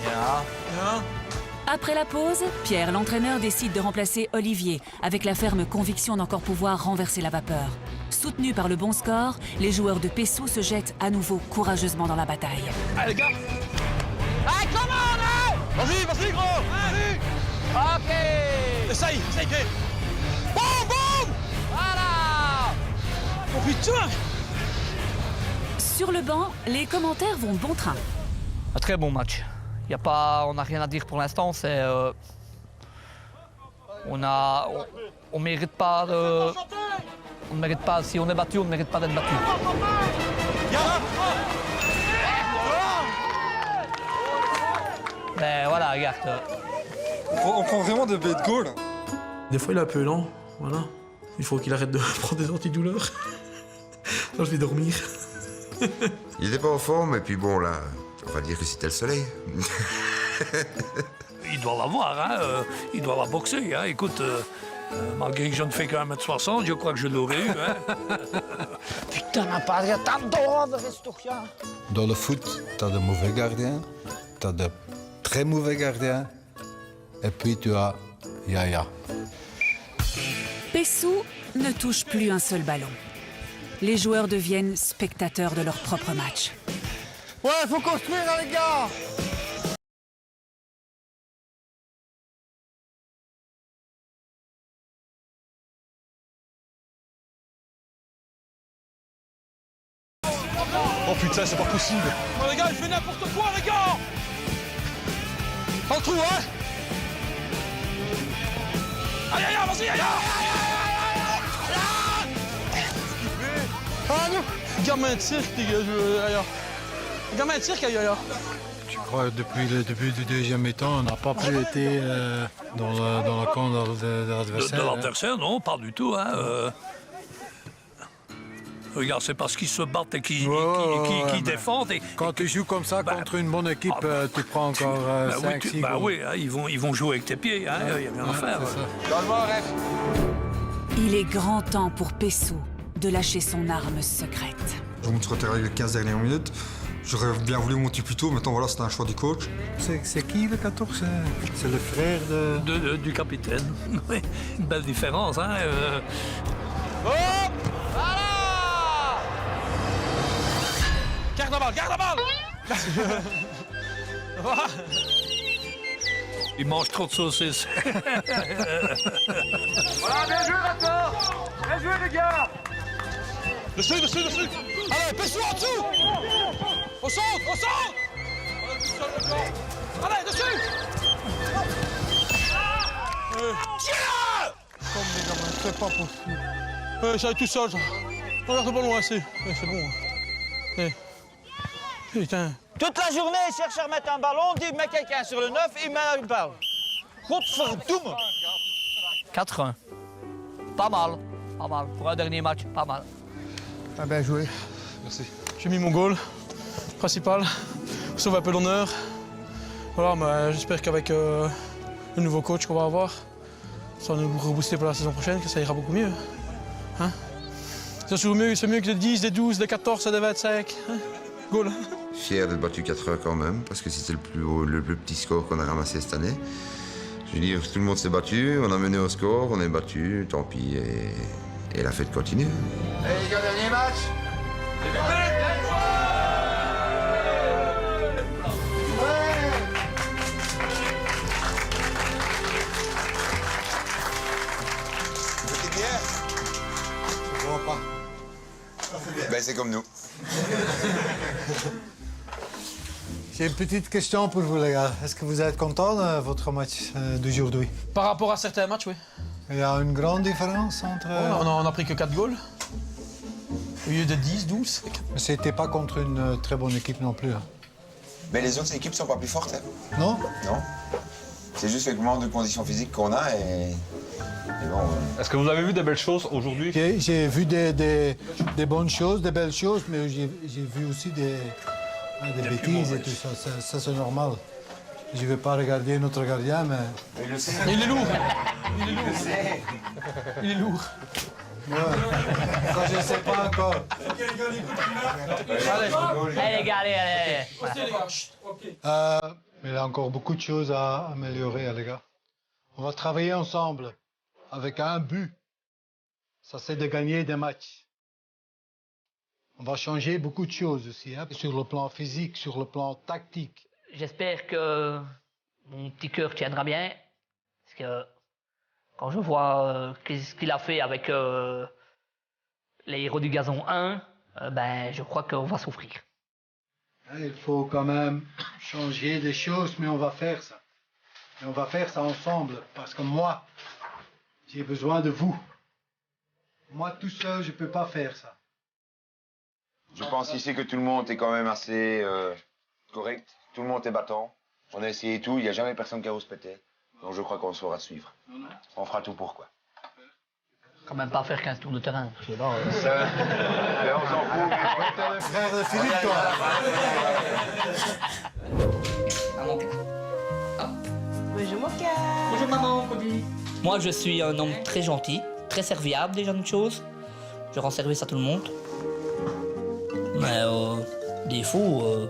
Ja. Après la pause, Pierre, l'entraîneur, décide de remplacer Olivier, avec la ferme conviction d'encore pouvoir renverser la vapeur. Soutenus par le bon score, les joueurs de Pessou se jettent à nouveau courageusement dans la bataille. Allez, les gars! Allez, commande! Vas-y, vas-y gros. Vas-y! OK! Essaye, Gay. Boum, boum! Voilà! Oh putain! Sur le banc, les commentaires vont bon train. Un très bon match. On n'a rien à dire pour l'instant. C'est, on mérite pas de, on ne mérite pas. Si on est battu, on ne mérite pas d'être battu. Ben voilà, regarde. On prend vraiment de bêtes goals. Des fois, il est un peu lent, voilà. Il faut qu'il arrête de prendre des antidouleurs. Là, je vais dormir. Il n'était pas en forme, et puis bon, là, on va dire que c'était le soleil. Il doit l'avoir, hein. Il doit avoir boxé, hein. Écoute, malgré que je ne fais que 1m60, je crois que je l'aurais eu, hein. Putain, ma padre, t'adore de Restoria. Dans le foot, tu as de mauvais gardiens, tu as de très mauvais gardiens, et puis tu as Yaya. Pessou ne touche plus un seul ballon. Les joueurs deviennent spectateurs de leur propre match. Ouais, faut construire, les gars. Oh putain, c'est pas possible. Oh les gars, il fait n'importe quoi, les gars. Pas le trou, hein. Aïe, aïe, vas-y, aïe, ah non. Gamin de cirque, les gars, aïe. Gamin de cirque, aïe, aïe. Je crois que depuis le début du deuxième mi-temps, on n'a pas pu être dans le camp de l'adversaire. De l'adversaire, non, pas du tout, hein. Regarde, c'est parce qu'ils se battent et qu'ils défendent. Et, quand tu joues comme ça contre une bonne équipe, tu prends encore 5-6 Bah oui, hein, ils vont jouer avec tes pieds, hein, il n'y a rien à faire. Il est grand temps pour Pessou de lâcher son arme secrète. Je monte sur le terrain les 15 dernières minutes. J'aurais bien voulu monter plus tôt, maintenant voilà, c'est un choix du coach. C'est qui le 14? C'est le frère du capitaine. Une belle différence, hein. Hop! Voilà! Garde la balle, garde la balle! Il mange trop de saucisses. Voilà, bien joué maintenant! Bien joué les gars! Dessus! Allez, Pessou en dessous! Au centre! Allez, dessus! Comme les gamins, c'est pas possible. Ça va tout seul, ça. Regarde le ballon assez. C'est bon. Putain. Toute la journée, il cherche à remettre un ballon, dit met quelqu'un sur le 9, il met une balle. Godverdomme! 4-1. Pas mal. Pour un dernier match, pas mal. Ah, bien joué. Merci. J'ai mis mon goal principal, sauve un peu l'honneur. Voilà, mais j'espère qu'avec le nouveau coach qu'on va avoir, ça va nous rebooster pour la saison prochaine, que ça ira beaucoup mieux. Hein? C'est mieux que des 10, des 12, des 14 et des 25. Hein? Goal. Fier d'être battu 4-1 quand même, parce que c'était le plus petit score qu'on a ramassé cette année. Je veux dire, tout le monde s'est battu, on a mené au score, on est battu, tant pis, et la fête continue. Allez les gars, dernier match. Petite bière? Je vois pas. Ben, c'est comme nous. J'ai une petite question pour vous, les gars. Est-ce que vous êtes contents de votre match d'aujourd'hui? Par rapport à certains matchs, oui. Il y a une grande différence entre... On a pris que 4 goals. Au lieu de 10, 12. Mais c'était pas contre une très bonne équipe non plus. Hein. Mais les autres équipes sont pas plus fortes. Hein. Non? Non. C'est juste le manque de conditions physiques qu'on a et bon... Est-ce que vous avez vu des belles choses aujourd'hui? J'ai vu des bonnes choses, des belles choses, mais j'ai vu aussi des bêtises et tout ça. Ça c'est normal. Je ne vais pas regarder notre gardien, mais... Il est lourd. Il est lourd. Ouais. Ça, je ne sais pas encore. Allez les gars, allez. Mais il y a encore beaucoup de choses à améliorer, les gars. On va travailler ensemble avec un but. Ça, c'est de gagner des matchs. On va changer beaucoup de choses aussi, hein, sur le plan physique, sur le plan tactique. J'espère que mon petit cœur tiendra bien. Parce que quand je vois ce qu'il a fait avec les héros du gazon 1, ben, je crois qu'on va souffrir. Il faut quand même changer des choses, mais on va faire ça. Et on va faire ça ensemble, parce que moi, j'ai besoin de vous. Moi, tout seul, je ne peux pas faire ça. Je pense ici que tout le monde est quand même assez correct. Tout le monde est battant. On a essayé tout, il n'y a jamais personne qui a osé péter. Donc je crois qu'on saura suivre. On fera tout pour, quoi. Quand même pas faire 15 tours de terrain. Je sais pas, on s'en fout. frère de Philippe, toi. Bonjour mon cœur. Bonjour maman, Cody. Moi je suis un homme très gentil, très serviable déjà d'une chose. Je rends service à tout le monde. Mais défaut,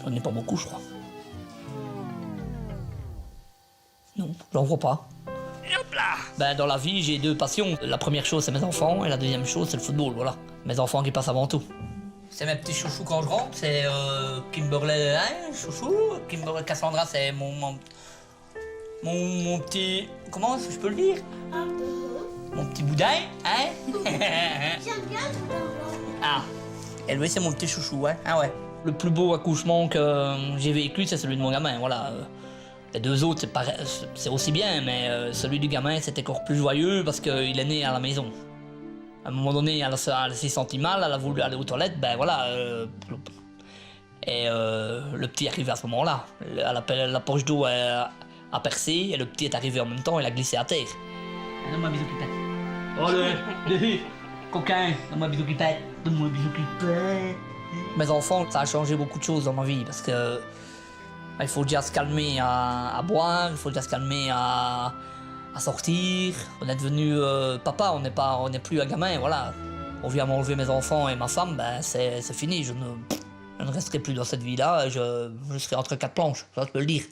j'en ai pas beaucoup je crois. Non, j'en vois pas. Hop là. Ben, dans la vie j'ai deux passions. La première chose c'est mes enfants et la deuxième chose c'est le football, voilà. Mes enfants qui passent avant tout. C'est mes petits chouchous quand je rentre, c'est Kimberley, hein, chouchou. Kimberley Cassandra, c'est mon petit... Comment je peux le dire? Mon petit boudin, hein? Ah, et lui c'est mon petit chouchou, hein? Ah ouais. Le plus beau accouchement que j'ai vécu, c'est celui de mon gamin, voilà. Les deux autres, c'est aussi bien, mais celui du gamin, c'était encore plus joyeux parce qu'il est né à la maison. À un moment donné, elle s'est sentie mal, elle a voulu aller aux toilettes, ben voilà. Et le petit est arrivé à ce moment-là. La poche d'eau a percé et le petit est arrivé en même temps, il a glissé à terre. Donne-moi un bisou qui pète. Oh le coquin, donne-moi un bisou qui pète. Donne-moi un bisou qui pète. Mes enfants, ça a changé beaucoup de choses dans ma vie parce que il faut déjà se calmer à boire, il faut déjà se calmer à sortir. On est devenu papa, on n'est plus un gamin, voilà. On vient m'enlever mes enfants et ma femme, ben c'est fini. Je ne resterai plus dans cette vie-là, je serai entre quatre planches, ça je peux le dire.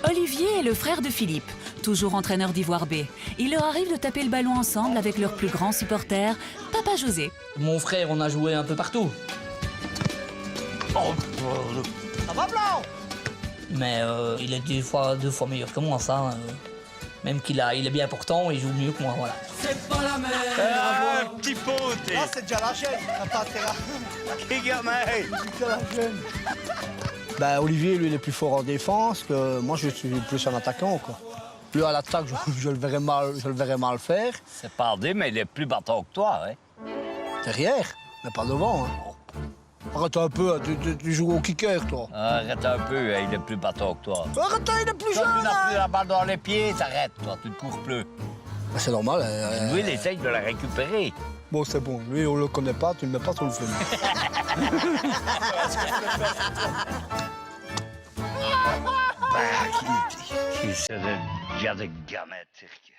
Olivier est le frère de Philippe, toujours entraîneur d'Ivoire B. Il leur arrive de taper le ballon ensemble avec leur plus grand supporter, Papa José. Mon frère, on a joué un peu partout. Oh, ça va, Blanc? Mais il est deux fois meilleur que moi, ça. Même il est bien portant, il joue mieux que moi, voilà. C'est pas la mer. Un petit pote. Ah, c'est déjà la chaîne, pas terrain. Quel gamin. C'est la chaîne. Ben, Olivier, lui, il est plus fort en défense que moi, je suis plus un attaquant, quoi. Lui, à l'attaque, je le verrais mal faire. C'est pardi, mais il est plus bâton que toi, hein? Derrière, mais pas devant, hein. Arrête un peu, tu joues au kicker, toi. Arrête un peu, il est plus bâton que toi. Arrête, il est plus jeune, tu n'as plus la balle dans les pieds, t'arrêtes, toi, tu ne cours plus. Ben, c'est normal. Lui, il essaye de la récupérer. Bon, c'est bon. Lui, on le connaît pas, tu ne le mets pas sur le feu. Qui serait déjà des gamins, cirque.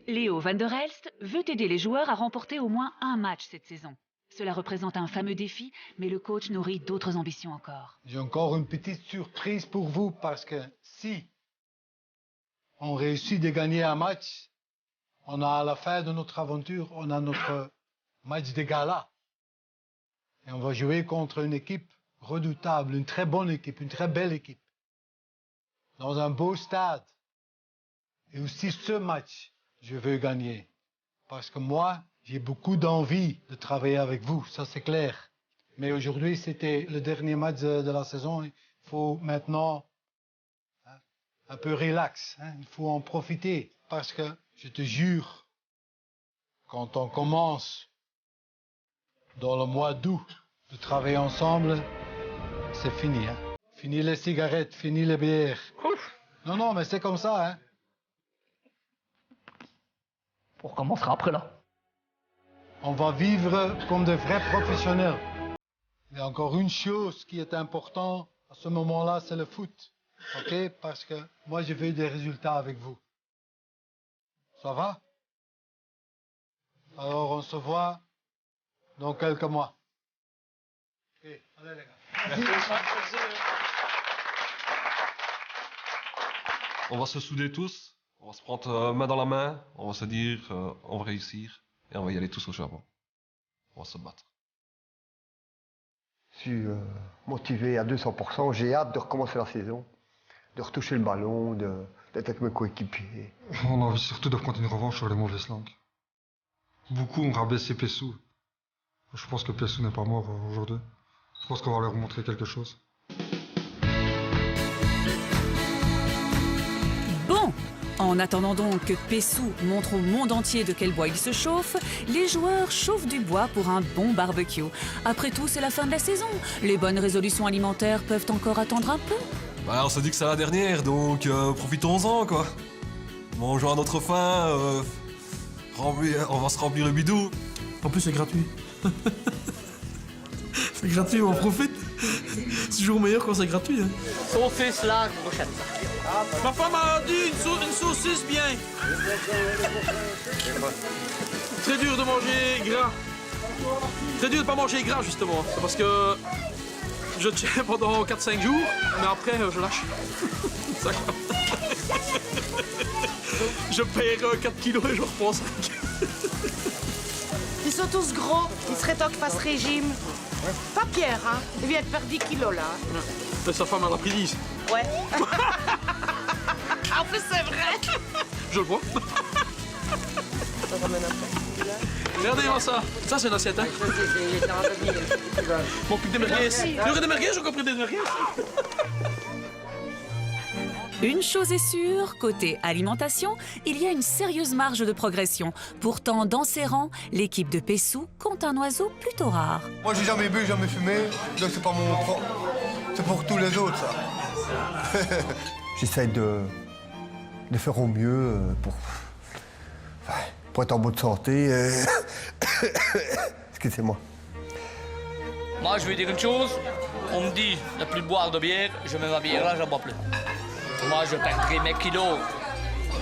Léo Van der Elst veut aider les joueurs à remporter au moins un match cette saison. Cela représente un fameux défi, mais le coach nourrit d'autres ambitions encore. J'ai encore une petite surprise pour vous parce que si on réussit de gagner un match, on a à la fin de notre aventure, on a notre match de gala. Et on va jouer contre une équipe redoutable, une très bonne équipe, une très belle équipe. Dans un beau stade. Et aussi ce match, je veux gagner. Parce que moi, j'ai beaucoup d'envie de travailler avec vous, ça c'est clair. Mais aujourd'hui, c'était le dernier match de la saison. Il faut maintenant un peu relax. Il faut en profiter. Parce que, je te jure, quand on commence dans le mois d'août de travailler ensemble, c'est fini. Fini les cigarettes, fini les bières. Non, mais c'est comme ça. On recommencera après, là. On va vivre comme de vrais professionnels. Il y a encore une chose qui est importante à ce moment-là, c'est le foot. OK? Parce que moi, je veux des résultats avec vous. Ça va? Alors, on se voit dans quelques mois. OK, allez les gars. Merci. On va se souder tous, on va se prendre main dans la main, on va se dire on va réussir et on va y aller tous au charbon. On va se battre. Je suis motivé à 200%, j'ai hâte de recommencer la saison, de retoucher le ballon, d'être avec mes coéquipiers. On a envie surtout de prendre une revanche sur les mauvaises langues. Beaucoup ont rabaissé Pessou. Je pense que Pessou n'est pas mort aujourd'hui. Je pense qu'on va leur montrer quelque chose. Bon, en attendant donc que Pessou montre au monde entier de quel bois il se chauffe, les joueurs chauffent du bois pour un bon barbecue. Après tout, c'est la fin de la saison. Les bonnes résolutions alimentaires peuvent encore attendre un peu. Bah, on se dit que c'est la dernière, donc profitons-en, quoi. Mangeons à notre faim, on va se remplir le bidou. En plus, c'est gratuit. C'est gratuit, on en profite. C'est toujours meilleur quand c'est gratuit. Hein. Saucisse là, brochette. Ma femme a dit une saucisse bien. Très dur de manger gras. Très dur de pas manger gras, justement. C'est parce que je tiens pendant 4-5 jours, mais après, je lâche. Ça, je perds 4 kilos et je reprends 5. Ils sont tous gros, il serait temps qu'ils fassent régime. Pas Pierre, hein. Il vient de perdre 10 kilos, là. Et sa femme en a pris 10. Ouais. En plus, c'est vrai. Je le vois. Regardez-moi ça. Ça, c'est une assiette, hein. Mon pic de merguez. Il y aurait des merguez, j'ai compris des merguez. Une chose est sûre, côté alimentation, il y a une sérieuse marge de progression. Pourtant, dans ces rangs, l'équipe de Pessou compte un oiseau plutôt rare. Moi, j'ai jamais bu, jamais fumé, donc c'est pas mon propre. C'est pour tous les autres, ça. J'essaie de faire au mieux pour être en bonne santé. Excusez-moi. Moi, je vais dire une chose. On me dit de plus boire de bière. Je mets ma bière là, j'en bois plus. Moi, je perdrai mes kilos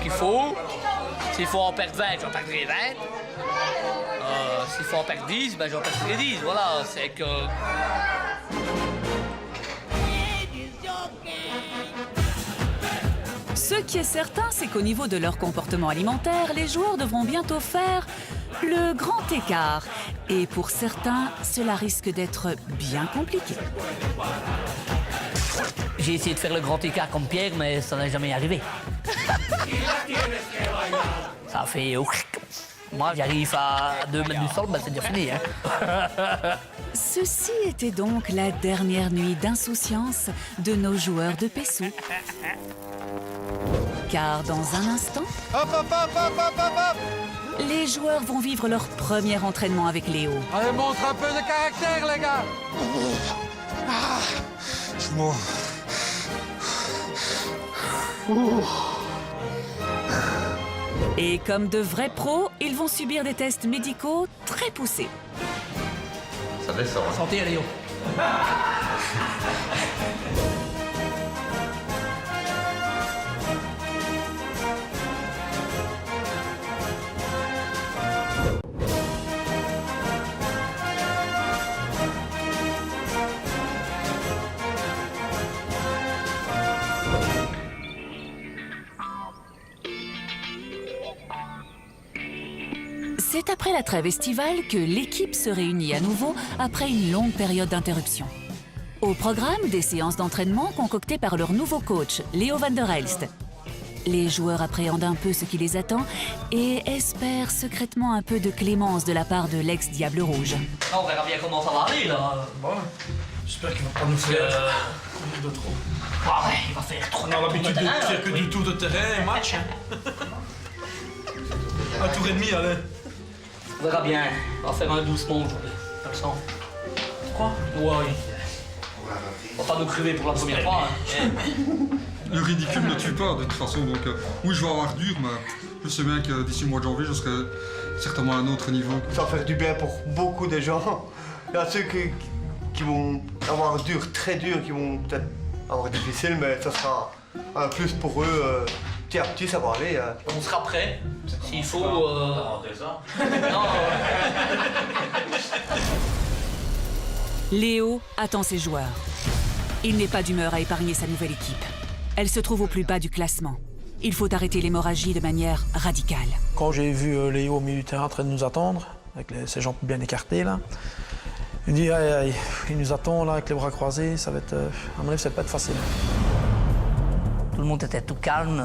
qu'il faut. S'il faut en perdre 20, j'en perdrai 20. S'il faut en perdre 10, ben j'en perdrai 10. Voilà, c'est que... Ce qui est certain, c'est qu'au niveau de leur comportement alimentaire, les joueurs devront bientôt faire le grand écart. Et pour certains, cela risque d'être bien compliqué. J'ai essayé de faire le grand écart comme Pierre, mais ça n'est jamais arrivé. Ça a fait... Moi, j'arrive à 2 mètres du sol, ben c'est déjà fini. Hein. Ceci était donc la dernière nuit d'insouciance de nos joueurs de Pessou. Car dans un instant, les joueurs vont vivre leur premier entraînement avec Léo. Allez, montre un peu de caractère, les gars. Et comme de vrais pros, ils vont subir des tests médicaux très poussés. Ça descend. Hein. Santé, Léo. C'est après la trêve estivale que l'équipe se réunit à nouveau après une longue période d'interruption. Au programme, des séances d'entraînement concoctées par leur nouveau coach, Léo van der Elst. Les joueurs appréhendent un peu ce qui les attend et espèrent secrètement un peu de clémence de la part de l'ex-Diable Rouge. On verra bien comment ça va aller, là. Bon, j'espère qu'il va pas nous faire de trop. Ouais, il va faire trop. On a l'habitude de faire que du tour de terrain et match. Hein. Un tour et demi, allez. On verra bien. On va faire un doucement aujourd'hui. Comme ça. Quoi? Ouais. On va pas nous crever pour la première fois. Hein. Le ridicule ne tue pas de toute façon, donc oui, je vais avoir dur, mais je sais bien que d'ici le mois de janvier, je serai certainement à un autre niveau. Ça va faire du bien pour beaucoup de gens. Il y a ceux qui vont avoir dur, très dur, qui vont peut-être avoir difficile, mais ça sera un plus pour eux. Petit à petit, ça va aller. On sera prêt. S'il faut... Non. Léo attend ses joueurs. Il n'est pas d'humeur à épargner sa nouvelle équipe. Elle se trouve au plus bas du classement. Il faut arrêter l'hémorragie de manière radicale. Quand j'ai vu Léo au milieu du terrain en train de nous attendre, avec ses jambes bien écartées, là, il me dit aïe, aïe, il nous attend là avec les bras croisés, ça va être, à mon avis, ça va pas être facile. Tout le monde était tout calme.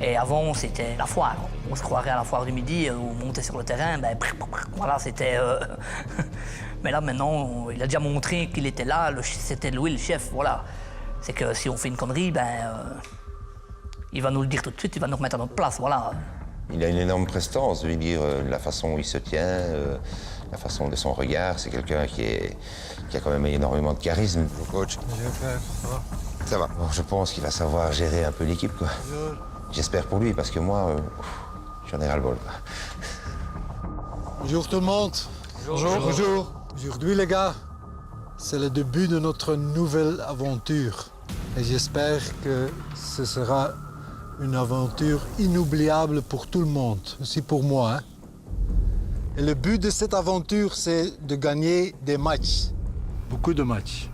Et avant, c'était la foire. On se croirait à la foire du midi, où on montait sur le terrain, ben, voilà, c'était... Mais là, maintenant, il a déjà montré qu'il était là, c'était lui le chef, voilà. C'est que si on fait une connerie, ben, il va nous le dire tout de suite, il va nous remettre à notre place, voilà. Il a une énorme prestance, je veux dire, la façon où il se tient, la façon de son regard, c'est quelqu'un qui a quand même énormément de charisme. Bonjour coach. Ça va. Bon, je pense qu'il va savoir gérer un peu l'équipe, quoi. J'espère pour lui, parce que moi, j'en ai ras-le-bol. Bonjour tout le monde. Bonjour. Bonjour. Aujourd'hui, les gars, c'est le début de notre nouvelle aventure. Et j'espère que ce sera une aventure inoubliable pour tout le monde, aussi pour moi. Hein. Et le but de cette aventure, c'est de gagner des matchs. Beaucoup de matchs.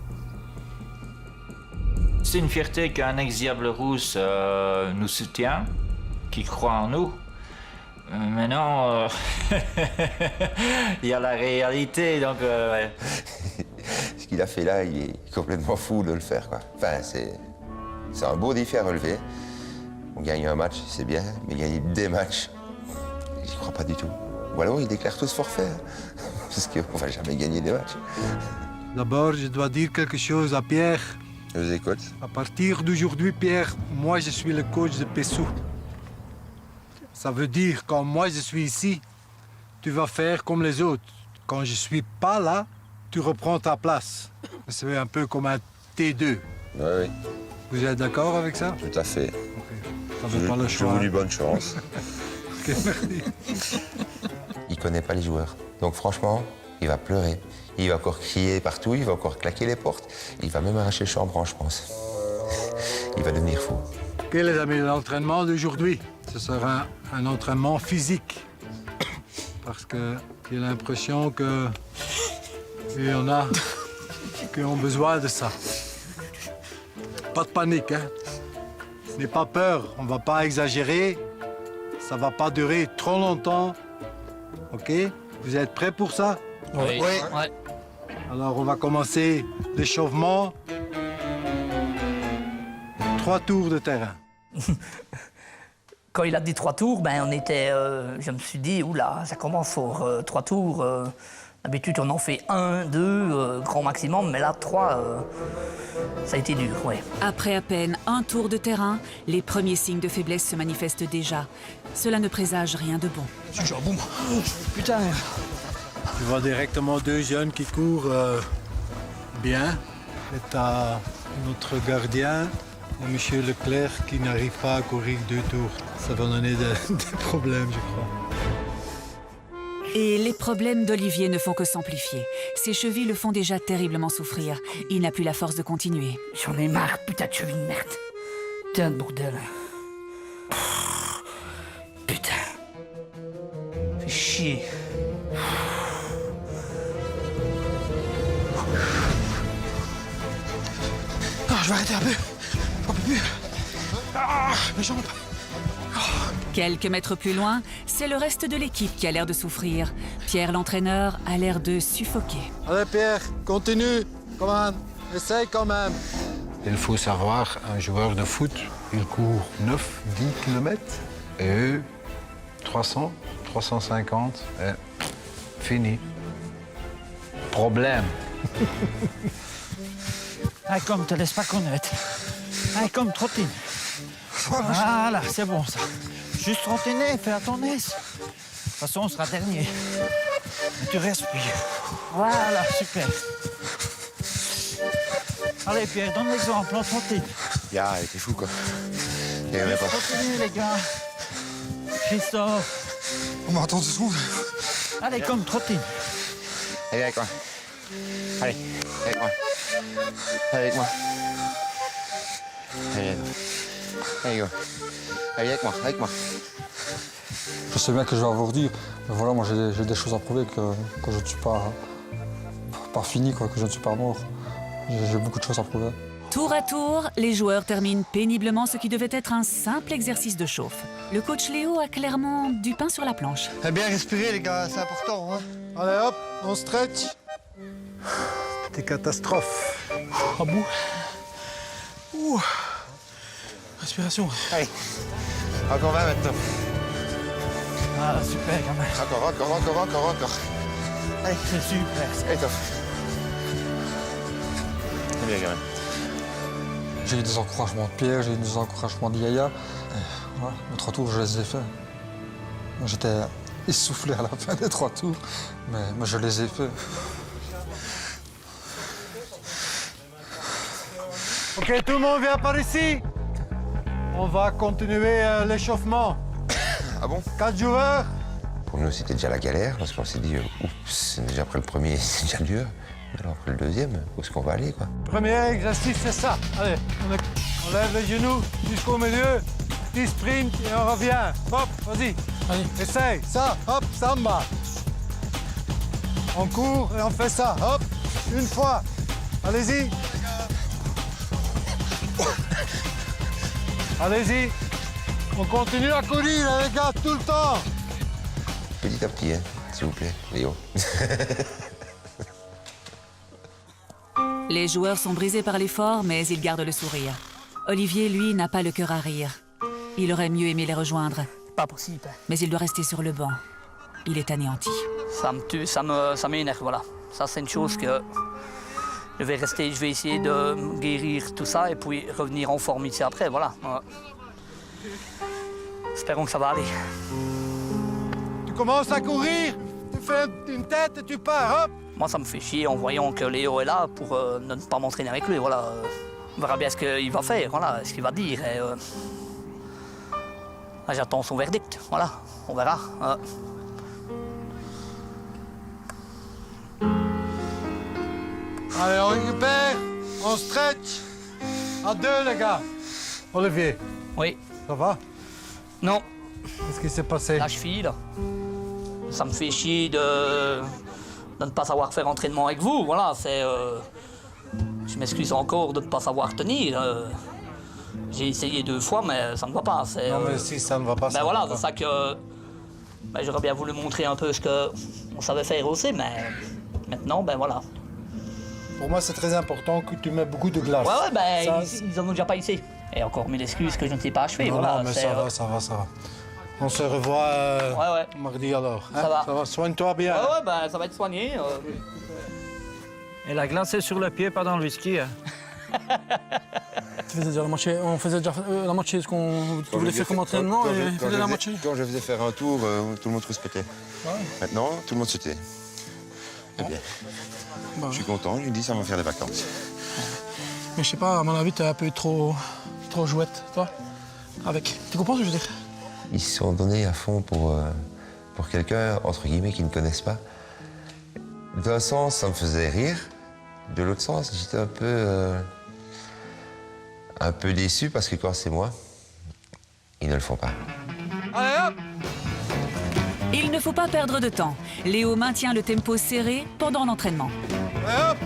C'est une fierté qu'un ex-Diable Rousse nous soutient, qui croit en nous. Maintenant, il y a la réalité, donc... Ce qu'il a fait là, il est complètement fou de le faire, quoi. Enfin, c'est un beau défi à relever. On gagne un match, c'est bien, mais gagner des matchs, j'y crois pas du tout. Ou alors il déclare tous forfait, parce qu'on va jamais gagner des matchs. D'abord, je dois dire quelque chose à Pierre. Je vous écoute. À partir d'aujourd'hui, Pierre, moi je suis le coach de Pessou. Ça veut dire quand moi je suis ici, tu vas faire comme les autres. Quand je suis pas là, tu reprends ta place. C'est un peu comme un T2. Oui. Vous êtes d'accord avec ça? Tout à fait. T'avais pas le choix. Je vous dis bonne chance. Ok, merci. Il connaît pas les joueurs. Donc franchement, il va pleurer. Il va encore crier partout, il va encore claquer les portes. Il va même arracher le chambranle, je pense. Il va devenir fou. Ok les amis, l'entraînement d'aujourd'hui, ce sera un entraînement physique. Parce que j'ai l'impression que il y en a qui ont besoin de ça. Pas de panique, hein. N'aie pas peur, on va pas exagérer. Ça va pas durer trop longtemps. Ok? Vous êtes prêts pour ça? Oui. Ouais. Alors on va commencer l'échauffement. 3 tours de terrain. Quand il a dit 3 tours, ben on était, je me suis dit, oula, ça commence fort. 3 tours, d'habitude on en fait 1, 2, grand maximum, mais là 3, ça a été dur, ouais. Après à peine un tour de terrain, les premiers signes de faiblesse se manifestent déjà. Cela ne présage rien de bon. Boum. Putain. Tu vois directement 2 jeunes qui courent bien. Et t'as notre gardien, et Monsieur Leclerc, qui n'arrive pas à courir 2 tours. Ça va donner des problèmes, je crois. Et les problèmes d'Olivier ne font que s'amplifier. Ses chevilles le font déjà terriblement souffrir. Il n'a plus la force de continuer. J'en ai marre, putain de cheville de merde. Putain de bordel. Putain. Fais chier. Ah, je vais arrêter un peu. J'en peux plus. Ah, mes jambes. Quelques mètres plus loin, c'est le reste de l'équipe qui a l'air de souffrir. Pierre, l'entraîneur, a l'air de suffoquer. Allez Pierre, continue. Comment? Essaye quand même. Il faut savoir, un joueur de foot, il court 9-10 km et eux, 300, 350 et fini. Problème. Ah, comme, te laisse pas connaître. Ah, comme, trottine. Voilà, c'est bon ça. Juste trottiner, fais à ton aise. De toute façon, on sera dernier. Et tu respires. Voilà, super. Allez, Pierre, donne l'exemple, on trottine. Ya, t'es fou, quoi. Il y en a pas. Trottiner, les gars. Christophe. On m'attend 2 secondes. Allez, comme, trottine. Allez, avec moi. Allez, avec moi. Allez, avec moi. Allez, allez, allez, avec moi, avec moi. Je sais bien que je vais avoir dur, mais voilà, moi j'ai des choses à prouver, que je ne suis pas fini, quoi, que je ne suis pas mort. J'ai beaucoup de choses à prouver. Tour à tour, les joueurs terminent péniblement ce qui devait être un simple exercice de chauffe. Le coach Léo a clairement du pain sur la planche. Eh bien, respirez, les gars, c'est important. Hein. Allez hop, on stretch. Des catastrophes. À bout. Ouh. Respiration. Allez, encore 20 maintenant. Ah, super, quand même. Encore. Allez, c'est super. Allez, top. C'est bien, quand même. J'ai eu des encouragements de Pierre, j'ai eu des encouragements de Yaya. Voilà, les 3 tours, je les ai faits. J'étais essoufflé à la fin des 3 tours, mais je les ai faits. Ok, tout le monde vient par ici. On va continuer l'échauffement. Ah bon? 4 joueurs. Pour nous, c'était déjà la galère, parce qu'on s'est dit, oups, déjà après le premier, c'est déjà dur. Alors après le deuxième, où est-ce qu'on va aller, quoi? Premier exercice, c'est ça. Allez, on lève les genoux jusqu'au milieu, petit sprint et on revient. Hop, vas-y. Essaye. Ça, hop, samba. On court et on fait ça. Hop, une fois. Allez-y. Allez-y. On continue à courir, les gars, tout le temps. Petit à petit, hein, s'il vous plaît, Léo. Les joueurs sont brisés par l'effort, mais ils gardent le sourire. Olivier, lui, n'a pas le cœur à rire. Il aurait mieux aimé les rejoindre. Pas possible. Mais il doit rester sur le banc. Il est anéanti. Ça me tue, ça m'énerve, voilà. Ça, c'est une chose que je vais rester, je vais essayer de guérir tout ça et puis revenir en forme ici après, voilà. Espérons que ça va aller. Tu commences à courir, tu fais une tête et tu pars, hop. Moi, ça me fait chier en voyant que Léo est là pour ne pas m'entraîner avec lui, voilà. On verra bien ce qu'il va faire, voilà, ce qu'il va dire. Et, j'attends son verdict, voilà, on verra. Allez, on récupère, on stretch. À deux, les gars. Olivier. Oui. Ça va? Non. Qu'est-ce qui s'est passé? La cheville, là. Ça me fait chier de ne pas savoir faire entraînement avec vous, voilà, c'est... je m'excuse encore de ne pas savoir tenir. J'ai essayé 2 fois, mais ça ne va pas. Non, mais si ça ne va pas, ben voilà, c'est ça que... Ben, j'aurais bien voulu montrer un peu ce qu'on savait faire aussi, mais maintenant, ben voilà. Pour moi, c'est très important que tu mets beaucoup de glace. Ouais, ben, Ça, ils en ont déjà pas ici. Et encore 1000 excuses que je ne sais pas achever, non, voilà. non, mais ça va. On se revoit mardi alors. Hein? Ça va. Soigne-toi bien. Ouais, ben, ça va être soigné. Et la glace est sur le pied, pas dans le whisky. Hein. On faisait déjà la moitié de ce qu'on voulait faire comme entraînement et on faisait la moitié. Quand je faisais faire un tour, tout le monde respectait. Ouais. Maintenant, tout le monde se tait. Eh bien, je suis content, je lui dis ça va me faire des vacances. Mais je sais pas, à mon avis, t'es un peu trop jouette, toi, avec. Tu comprends ce que je veux dire? Ils se sont donnés à fond pour quelqu'un, entre guillemets, qu'ils ne connaissent pas. D'un sens, ça me faisait rire. De l'autre sens, j'étais un peu déçu parce que quand c'est moi, ils ne le font pas. Allez, hop! Il ne faut pas perdre de temps. Léo maintient le tempo serré pendant l'entraînement. Allez, hop!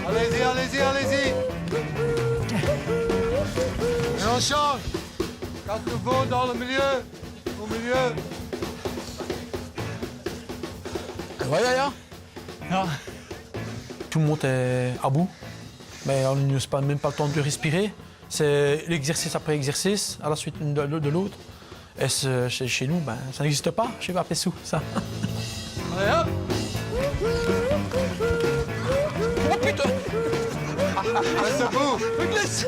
Allez-y. Et on change. 4 nouveaux dans le milieu. Au milieu. Ouais, Yaya. Tout le monde est à bout. Mais on ne se passe même pas le temps de respirer. C'est l'exercice après exercice, à la suite de l'autre. Et chez nous, ben, ça n'existe pas, chez Pessou, ça. Allez, hop! Oh putain! Reste debout! Glisse!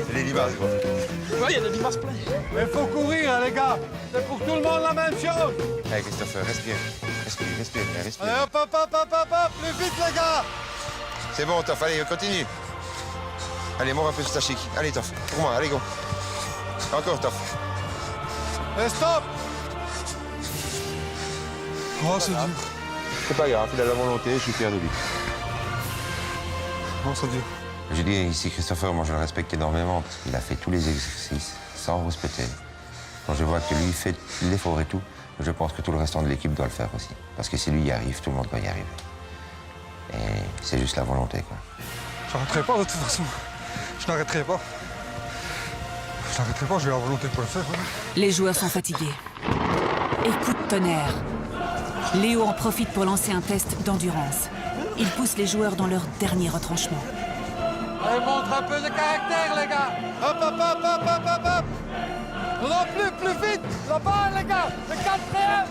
C'est les limaces, gros. Ouais, il y a des limaces pleines. Mais il faut courir, les gars. C'est pour tout le monde la même chose. Allez, Christophe, respire. Allez, hop, plus vite, les gars. C'est bon, Toff, allez, continue. Allez, monte un peu sur ta chic. Allez, Toff, pour moi, allez, go. Encore, Toff. Et stop. Oh, c'est dur. C'est pas grave, il a la volonté, je suis fier de lui. Non, c'est dur. Je dis ici, Christopher, moi je le respecte énormément parce qu'il a fait tous les exercices sans respecter. Quand je vois que lui fait l'effort et tout, je pense que tout le restant de l'équipe doit le faire aussi. Parce que si lui y arrive, tout le monde va y arriver. Et c'est juste la volonté, quoi. J'arrêterai pas de toute façon. Je n'arrêterai pas. J'ai la volonté de le faire. Hein. Les joueurs sont fatigués. Et coup de tonnerre. Léo en profite pour lancer un test d'endurance. Il pousse les joueurs dans leur dernier retranchement. Allez, montre un peu de caractère, les gars. Hop. Non, plus vite. Là-bas, les gars. Le 4e.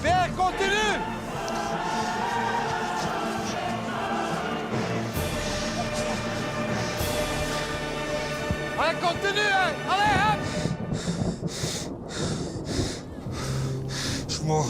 Pierre, continue. Allez, continue. Hein. Allez, hop. Je suis mort.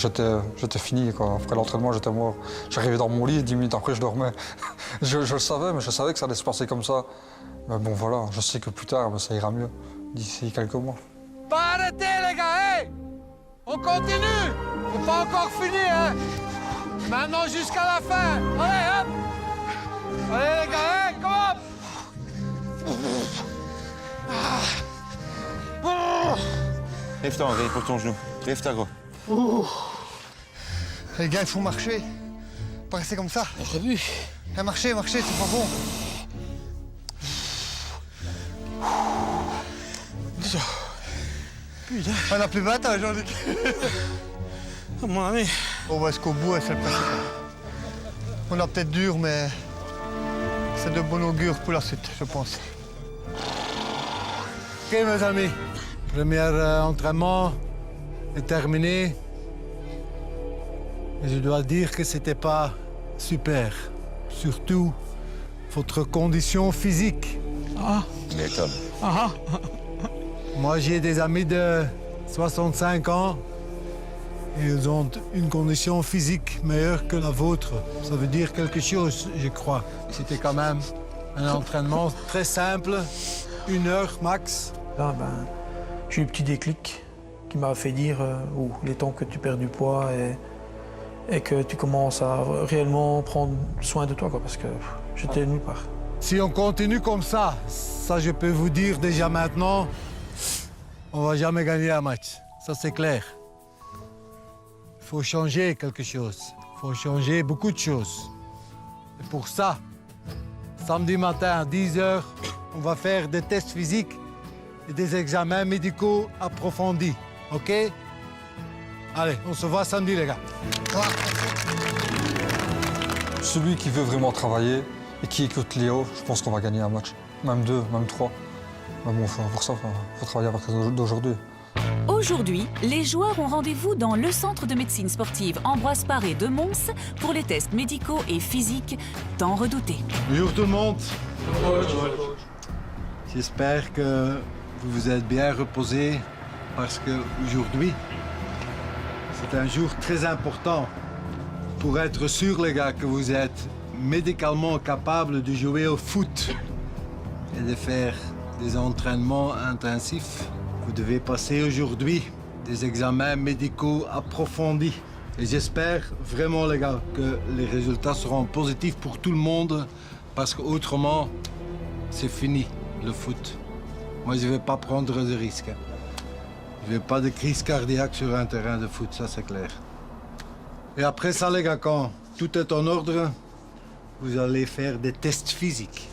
j'étais fini, quoi. Après l'entraînement, j'étais mort. J'arrivais dans mon lit, 10 minutes après, je dormais. Je le savais, mais je savais que ça allait se passer comme ça. Mais bon, voilà, je sais que plus tard, ça ira mieux, d'ici quelques mois. Pas arrêter, les gars, hey! On continue! C'est pas encore fini, hein? Maintenant jusqu'à la fin! Allez, hop! Allez, les gars, hey, come on! Lève-toi, André, pour ton genou. Lève-toi, gros. Les gars, il faut marcher. Pas rester comme ça. J'ai vu. Marcher, c'est pas bon. Putain. On a plus 20 ans aujourd'hui. Mon ami. On va jusqu'au bout, c'est le principal. On a peut-être dur, mais c'est de bon augure pour la suite, je pense. Ok, mes amis. Premier entraînement est terminé. Et je dois dire que c'était pas super. Surtout votre condition physique. Ah. M'étonne. Ah. Moi, j'ai des amis de 65 ans et ils ont une condition physique meilleure que la vôtre. Ça veut dire quelque chose, je crois. C'était quand même un entraînement très simple, 1 heure max. Là, j'ai eu un petit déclic qui m'a fait dire il est temps que tu perds du poids et que tu commences à réellement prendre soin de toi, quoi, parce que j'étais nulle part. Si on continue comme ça je peux vous dire déjà maintenant, on va jamais gagner un match. Ça, c'est clair. Il faut changer quelque chose. Il faut changer beaucoup de choses. Et pour ça, samedi matin à 10h, on va faire des tests physiques et des examens médicaux approfondis. OK? Allez, on se voit samedi, les gars. Celui qui veut vraiment travailler et qui écoute Léo, je pense qu'on va gagner un match. Même 2, même 3. Mais bon, pour ça, il faut travailler à partir d'aujourd'hui. Aujourd'hui, les joueurs ont rendez-vous dans le centre de médecine sportive Ambroise Paré de Mons pour les tests médicaux et physiques tant redoutés. Bonjour tout le monde. J'espère que vous vous êtes bien reposés parce qu'aujourd'hui, c'est un jour très important pour être sûr, les gars, que vous êtes médicalement capables de jouer au foot et de faire des entraînements intensifs. Vous devez passer aujourd'hui des examens médicaux approfondis. Et j'espère vraiment, les gars, que les résultats seront positifs pour tout le monde parce qu'autrement, c'est fini, le foot. Moi, je ne vais pas prendre de risques. Je ne veux pas de crise cardiaque sur un terrain de foot, ça c'est clair. Et après ça, les gars, quand tout est en ordre, vous allez faire des tests physiques.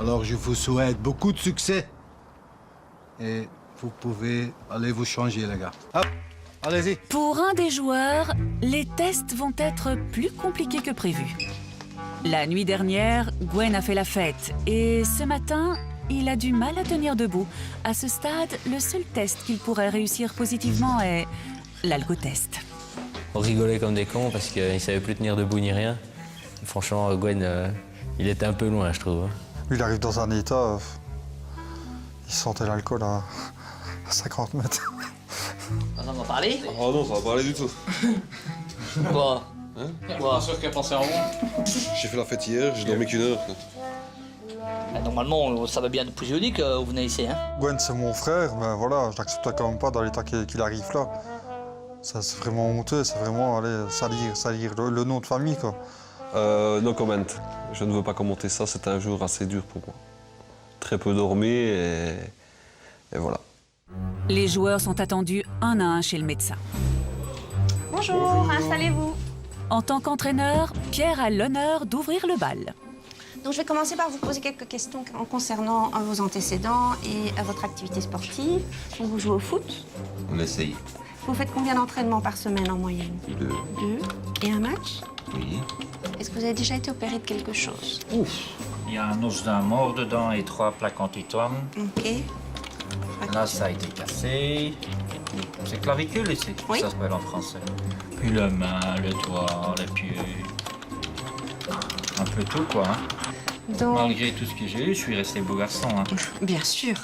Alors, je vous souhaite beaucoup de succès. Et vous pouvez aller vous changer, les gars. Hop, allez-y. Pour un des joueurs, les tests vont être plus compliqués que prévu. La nuit dernière, Gwen a fait la fête et ce matin, il a du mal à tenir debout. À ce stade, le seul test qu'il pourrait réussir positivement est l'alcotest. On rigolait comme des cons parce qu'il ne savait plus tenir debout ni rien. Franchement, Gwen, il était un peu loin, je trouve. Lui, il arrive dans un état... il sentait l'alcool à 50 mètres. On en va parler? Oh non, ça va pas aller du tout. Quoi? Hein? Quoi? sûr qu'elle pensait en rond. J'ai fait la fête hier, j'ai dormi qu'1 heure. Normalement, ça va bien depuis jeudi que vous venez ici, hein? Gwen, c'est mon frère, mais voilà, je l'accepte quand même pas dans l'état qu'il arrive là. Ça, c'est vraiment honteux, c'est vraiment aller salir le nom de famille, quoi. No comment. Je ne veux pas commenter ça, c'était un jour assez dur pour moi. Très peu dormi et voilà. Les joueurs sont attendus un à un chez le médecin. Bonjour, installez-vous. En tant qu'entraîneur, Pierre a l'honneur d'ouvrir le bal. Donc je vais commencer par vous poser quelques questions concernant vos antécédents et votre activité sportive. Donc vous jouez au foot. On essaye. Vous faites combien d'entraînements par semaine en moyenne? 2. 2. Et un match? Oui. Est-ce que vous avez déjà été opéré de quelque chose? Ouf. Il y a un os d'un mort dedans et 3 plaques anti-toine. Ok. Là, ça a été cassé. C'est clavicule ici, oui. Ça s'appelle en français. Puis le main, le doigt, les pieds. Un peu tout, quoi. Hein. Donc... Malgré tout ce que j'ai eu, je suis resté beau garçon. Hein. Bien sûr.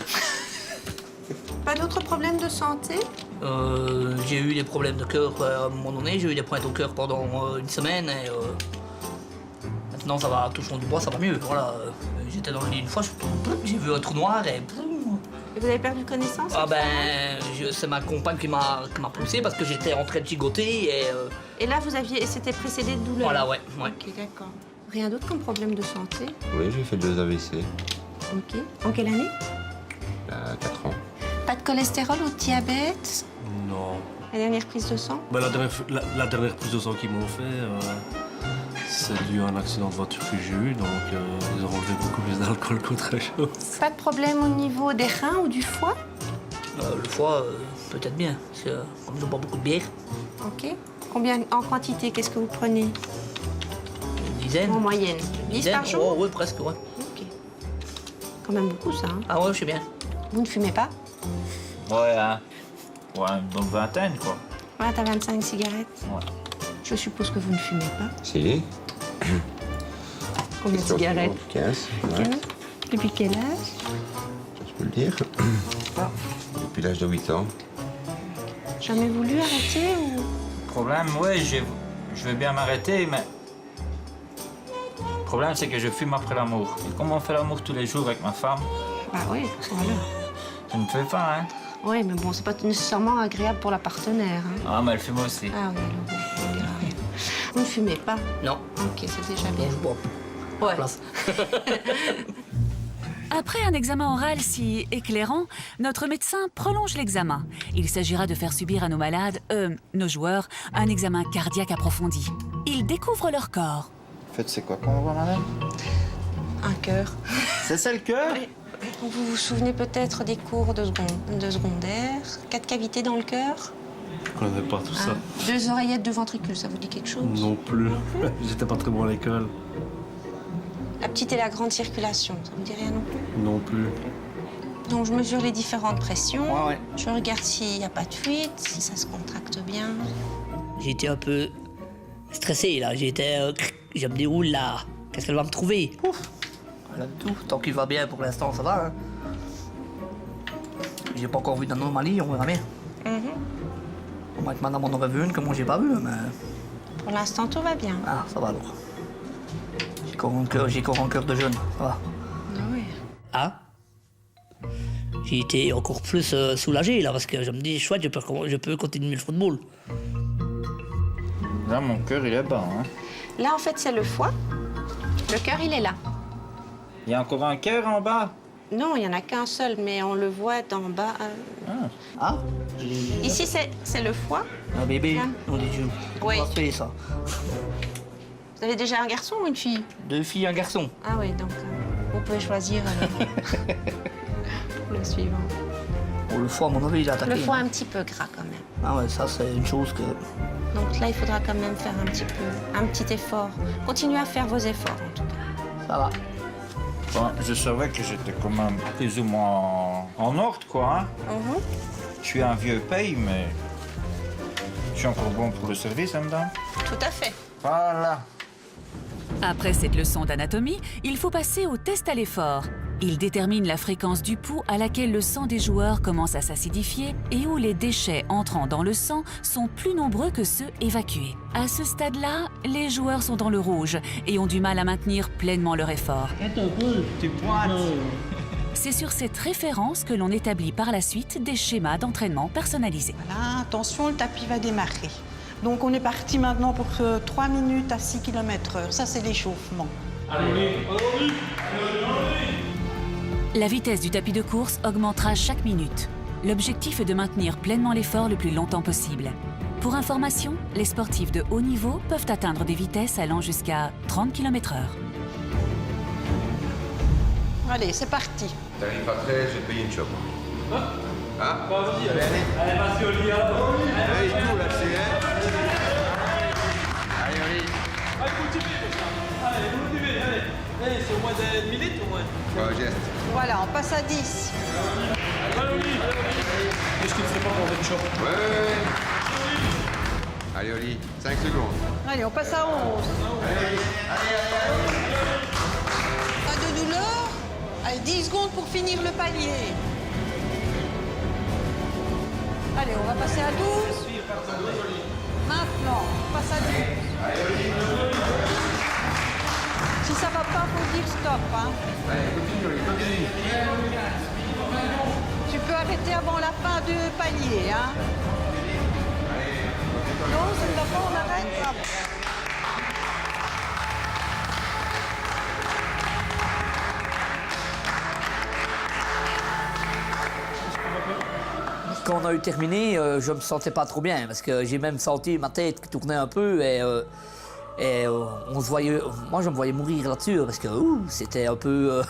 Pas d'autres problèmes de santé? J'ai eu des problèmes de cœur à un moment donné, j'ai eu des pointes au cœur pendant une semaine et maintenant ça va, touchons du bois, ça va mieux. Voilà, j'étais dans le lit une fois, j'ai vu un trou noir et... Et vous avez perdu connaissance? Ah ben, c'est ma compagne qui m'a poussé parce que j'étais en train de gigoter et... Et là, c'était précédé de douleur? Voilà, ouais. Ok, d'accord. Rien d'autre comme problème de santé? Oui, j'ai fait 2 AVC. Ok. En quelle année? Il y a 4 ans. Pas de cholestérol ou de diabète? Non. La dernière prise de sang? Ben, la dernière prise de sang qu'ils m'ont fait, c'est dû à un accident de voiture que j'ai eu, donc ils ont enlevé beaucoup plus d'alcool qu'autre chose. Pas de problème au niveau des reins ou du foie? Le foie, peut-être bien, parce que comme je bois beaucoup de bière. Ok. Combien en quantité, qu'est-ce que vous prenez? Une dizaine. En moyenne? 10 par jour? Oui, presque, ouais. Ok. Quand même beaucoup, ça. Hein? Ah ouais, je sais bien. Vous ne fumez pas? Ouais, hein. Ouais, une bonne vingtaine, quoi. 20 à 25 cigarettes? Ouais. Je suppose que vous ne fumez pas. Si. Combien de cigarettes? 15. Ok. Ouais. Depuis quel âge? Je peux le dire. Depuis l'âge de 8 ans. Jamais voulu arrêter ou... Problème, ouais, je vais bien m'arrêter, mais... Le problème, c'est que je fume après l'amour. Et comme on fait l'amour tous les jours avec ma femme... Bah oui, voilà. Ça ne fait pas, hein. Oui, mais bon, c'est pas nécessairement agréable pour la partenaire. Hein. Ah, mais elle fume aussi. Ah oui, alors on dira rien. Vous ne fumez pas? Non. Ok, c'est déjà bien. Je bois. Ouais. Après un examen oral si éclairant, notre médecin prolonge l'examen. Il s'agira de faire subir à nos malades, nos joueurs, un examen cardiaque approfondi. Ils découvrent leur corps. En fait, c'est quoi qu'on voit, madame? Un cœur. C'est ça, le cœur? Oui. Vous vous souvenez peut-être des cours de secondaire? 4 cavités dans le cœur? Je connais pas tout ça. 2 oreillettes de ventricule, ça vous dit quelque chose? Non plus. J'étais pas très bon à l'école. La petite et la grande circulation, ça vous dit rien non plus? Non plus. Donc je mesure les différentes pressions. Ouais. Je regarde s'il n'y a pas de fuite, si ça se contracte bien. J'ai été un peu stressé, là. Je me déroule là. Qu'est-ce qu'elle va me trouver? Ouf. Rien du tout. Tant qu'il va bien pour l'instant, ça va. Hein. J'ai pas encore vu d'anomalie, on verra bien. Au moins que madame en aurait vu une que moi j'ai pas vu, mais... Pour l'instant, tout va bien. Ah, ça va alors. J'ai encore un cœur de jeune, ça va. Ah oui. Ah? J'ai été encore plus soulagé, là, parce que je me dis, chouette, je peux continuer le football. Là, mon cœur, il est bas, hein. Là, en fait, c'est le foie. Le cœur, il est là. Il y a encore un cœur en bas? Non, il n'y en a qu'un seul, mais on le voit d'en bas. Ah? Ici, c'est le foie. Un bébé, Là. on dit Dieu. Oui. Parfait, ça. Vous avez déjà un garçon ou une fille? 2 filles, un garçon. Ah oui, donc vous pouvez choisir le suivant. Bon, le foie, à mon avis, il a attaqué. Le foie hein. un petit peu gras quand même. Ah ouais, ça, c'est une chose que... Donc là, il faudra quand même faire un petit effort. Continuez à faire vos efforts, en tout cas. Ça va. Bon, je savais que j'étais quand même plus ou moins en ordre, quoi, hein. Je suis un vieux pays, mais... Je suis encore bon pour le service, hein, madame? Tout à fait. Voilà. Après cette leçon d'anatomie, il faut passer au test à l'effort. Il détermine la fréquence du pouls à laquelle le sang des joueurs commence à s'acidifier et où les déchets entrant dans le sang sont plus nombreux que ceux évacués. À ce stade-là, les joueurs sont dans le rouge et ont du mal à maintenir pleinement leur effort. Tu pointes. C'est sur cette référence que l'on établit par la suite des schémas d'entraînement personnalisés. Voilà, attention, le tapis va démarrer. Donc on est parti maintenant pour 3 minutes à 6 km/h. Ça, c'est l'échauffement. La vitesse du tapis de course augmentera chaque minute. L'objectif est de maintenir pleinement l'effort le plus longtemps possible. Pour information, les sportifs de haut niveau peuvent atteindre des vitesses allant jusqu'à 30 km/h. Allez, c'est parti. T'arrives après, je vais te payer une chope. Hein? Vas-y, allez, vas-y, Oli. Allez, tout lâcher, hein? Allez, Oli. Allez, motivez, allez. Allez, c'est au moins d'une minute, au moins. Geste. Voilà, on passe à 10. Allez, Oli. Est-ce qu'il ne ferait pas pour une chope? Ouais. Allez, Oli, 5 secondes. Allez, on passe à 11. Pas de douleur? Allez, 10 secondes pour finir le palier. Allez, on va passer à 12. Maintenant, on passe à 12. Si ça va pas, faut dire stop. Hein. Tu peux arrêter avant la fin du palier. Hein. Non, ça ne va pas, on arrête. Ah bon. Quand on a eu terminé, je me sentais pas trop bien parce que j'ai même senti ma tête qui tournait un peu et on se voyait, moi je me voyais mourir là-dessus parce que c'était un peu.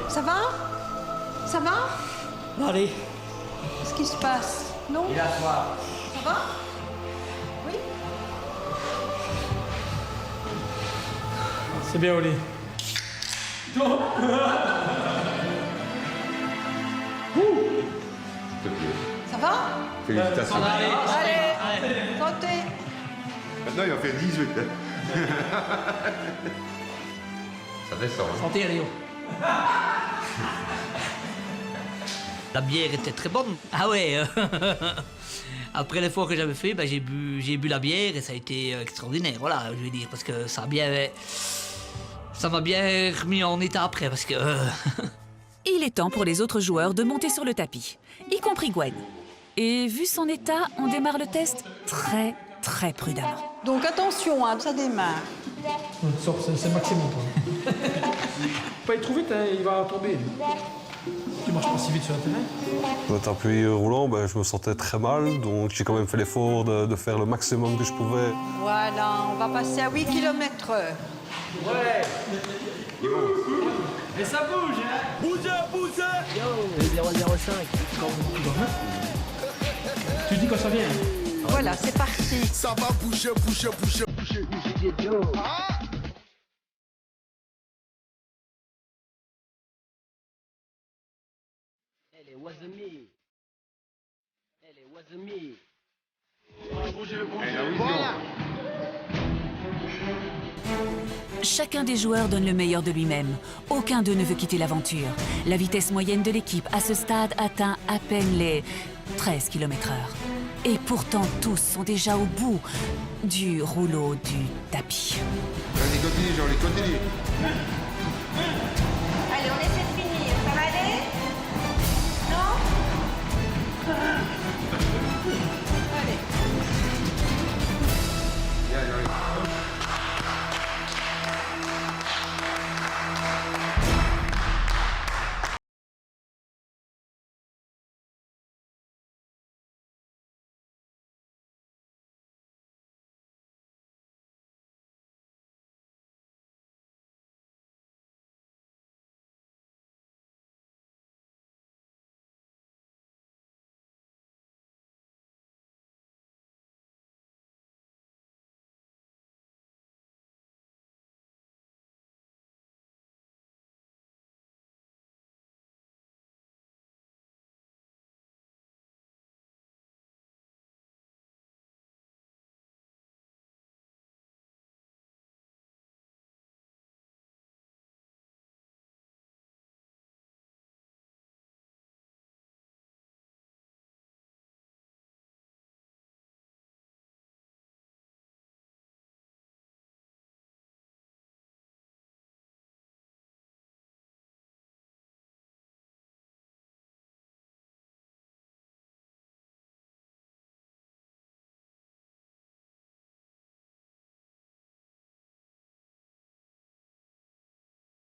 Ça va? Ça va? Allez. Qu'est-ce qui se passe? Non? Il a soir. Ça va? Oui? C'est bien, Oli. Ça va? Félicitations. Allez, sautez. Maintenant, il va faire 18. Ça descend. Hein. Santé, Léo. La bière était très bonne. Ah ouais. Après l'effort que j'avais fait, ben, j'ai bu la bière et ça a été extraordinaire. Voilà, je veux dire, parce que ça m'a bien remis en état après, parce que. Il est temps pour les autres joueurs de monter sur le tapis, y compris Gwen. Et vu son état, on démarre le test très prudemment. Donc attention, hein, ça démarre. Sors, c'est le maximum. Faut pas y trouver, il va tomber. Tu marches pas si vite sur le terrain. Dans le tapis roulant, ben, je me sentais très mal, donc j'ai quand même fait l'effort de faire le maximum que je pouvais. Voilà, on va passer à 8 km/h. Ouais. Et ça bouge, hein. Bougez. Yo, 0,05. Tu dis quand ça vient. Voilà, c'est parti. Ça va bouger. Voilà. Chacun des joueurs donne le meilleur de lui-même. Aucun d'eux ne veut quitter l'aventure. La vitesse moyenne de l'équipe à ce stade atteint à peine les 13 km/h. Et pourtant, tous sont déjà au bout du rouleau du tapis. Vas-y, continue. Allez, on essaie de finir. Ça va aller? Non? Allez.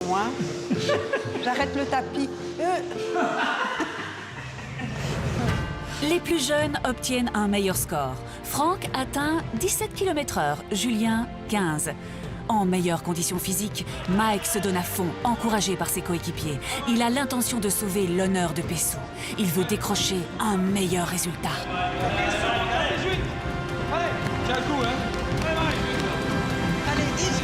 Moi, j'arrête le tapis. Les plus jeunes obtiennent un meilleur score. Franck atteint 17 km/h, Julien 15. En meilleure condition physique, Mike se donne à fond, encouragé par ses coéquipiers. Il a l'intention de sauver l'honneur de Pessou. Il veut décrocher un meilleur résultat. Allez, tiens le coup, hein. Allez, 19.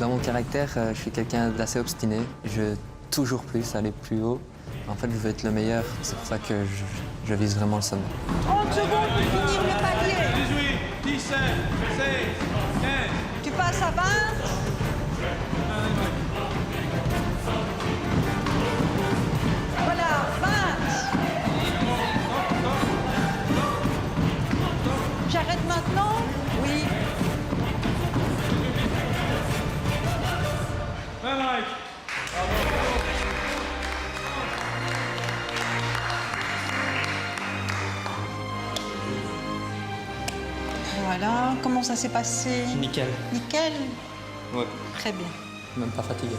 Dans mon caractère, je suis quelqu'un d'assez obstiné. Je veux toujours plus, aller plus haut. En fait, je veux être le meilleur. C'est pour ça que Je vise vraiment le sommet. 30 secondes pour finir le palier. 18, 17, 16, 15. Tu passes à 20. Voilà, 20. J'arrête maintenant? Oui. Voilà, comment ça s'est passé? Nickel. Nickel? Ouais. Très bien. Même pas fatigué.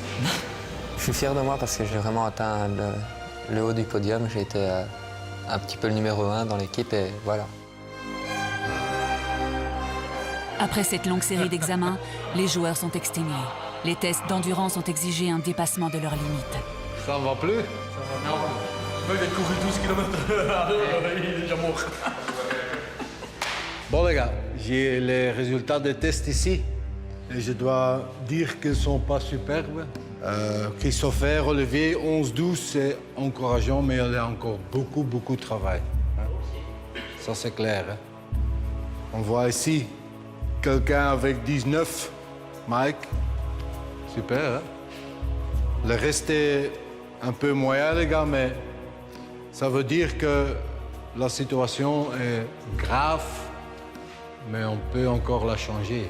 Je suis fier de moi parce que j'ai vraiment atteint le haut du podium. J'ai été un petit peu le numéro 1 dans l'équipe et voilà. Après cette longue série d'examens, les joueurs sont exténués. Les tests d'endurance ont exigé un dépassement de leurs limites. Ça ne va plus? Non. Il a couru 12 km/h, il est déjà mort. Bon les gars, j'ai les résultats des tests ici. Et je dois dire qu'ils ne sont pas superbes. Christopher, Olivier, 11-12, c'est encourageant, mais il y a encore beaucoup de travail. Hein? Ça, c'est clair. Hein? On voit ici quelqu'un avec 19, Mike. Super, hein? Le reste est un peu moyen, les gars, mais ça veut dire que la situation est grave, mais on peut encore la changer.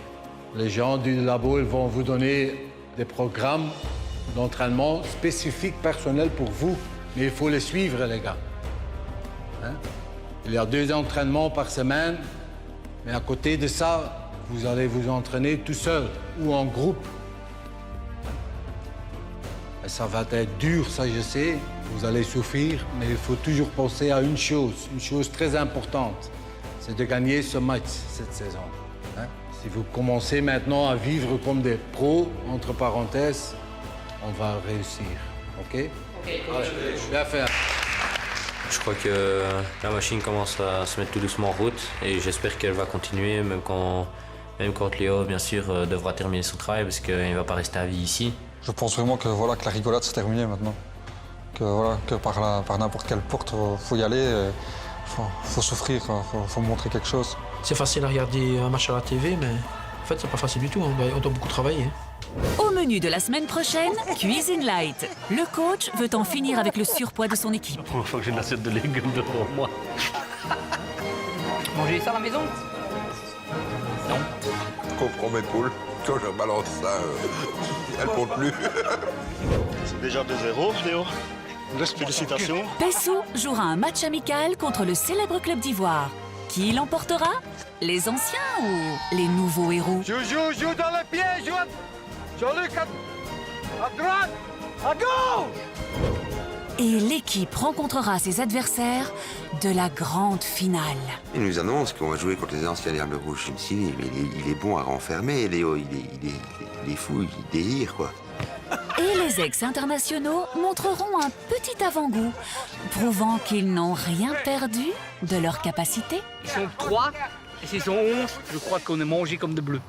Les gens du labo, ils vont vous donner des programmes d'entraînement spécifiques, personnels pour vous, mais il faut les suivre, les gars. Hein? Il y a 2 entraînements par semaine, mais à côté de ça, vous allez vous entraîner tout seul ou en groupe. Et ça va être dur, ça je sais, vous allez souffrir, mais il faut toujours penser à une chose très importante, c'est de gagner ce match cette saison. Hein? Si vous commencez maintenant à vivre comme des pros, entre parenthèses, on va réussir, OK? Allez, bien fait. Je crois que la machine commence à se mettre tout doucement en route et j'espère qu'elle va continuer, même quand Léo, bien sûr, devra terminer son travail parce qu'il ne va pas rester à vie ici. Je pense vraiment que, voilà, que la rigolade c'est terminé maintenant. Que par n'importe quelle porte, il faut y aller, faut souffrir, faut montrer quelque chose. C'est facile à regarder un match à la TV, mais en fait, c'est pas facile du tout. On doit beaucoup travailler. Au menu de la semaine prochaine, Cuisine Light. Le coach veut en finir avec le surpoids de son équipe. La première fois que j'ai une assiette de légumes devant moi. Manger ça à la maison? Non. Je comprends mes poules. Quand je balance ça, elles ne comptent plus. C'est déjà 2-0, Léo. Félicitations. Pessou jouera un match amical contre le célèbre club d'Ivoire. Qui l'emportera? Les anciens ou les nouveaux héros? Joue dans les pieds, joue. Jean-Luc, à droite, à gauche. Et l'équipe rencontrera ses adversaires de la grande finale. Il nous annonce qu'on va jouer contre les anciens Diables Rouges. Je me suis dit, mais il est bon à renfermer, Léo. Il est fou, il délire, quoi. Et les ex-internationaux montreront un petit avant-goût, prouvant qu'ils n'ont rien perdu de leur capacité. Ils sont 3, et s'ils sont 11, je crois qu'on est mangés comme de bleus.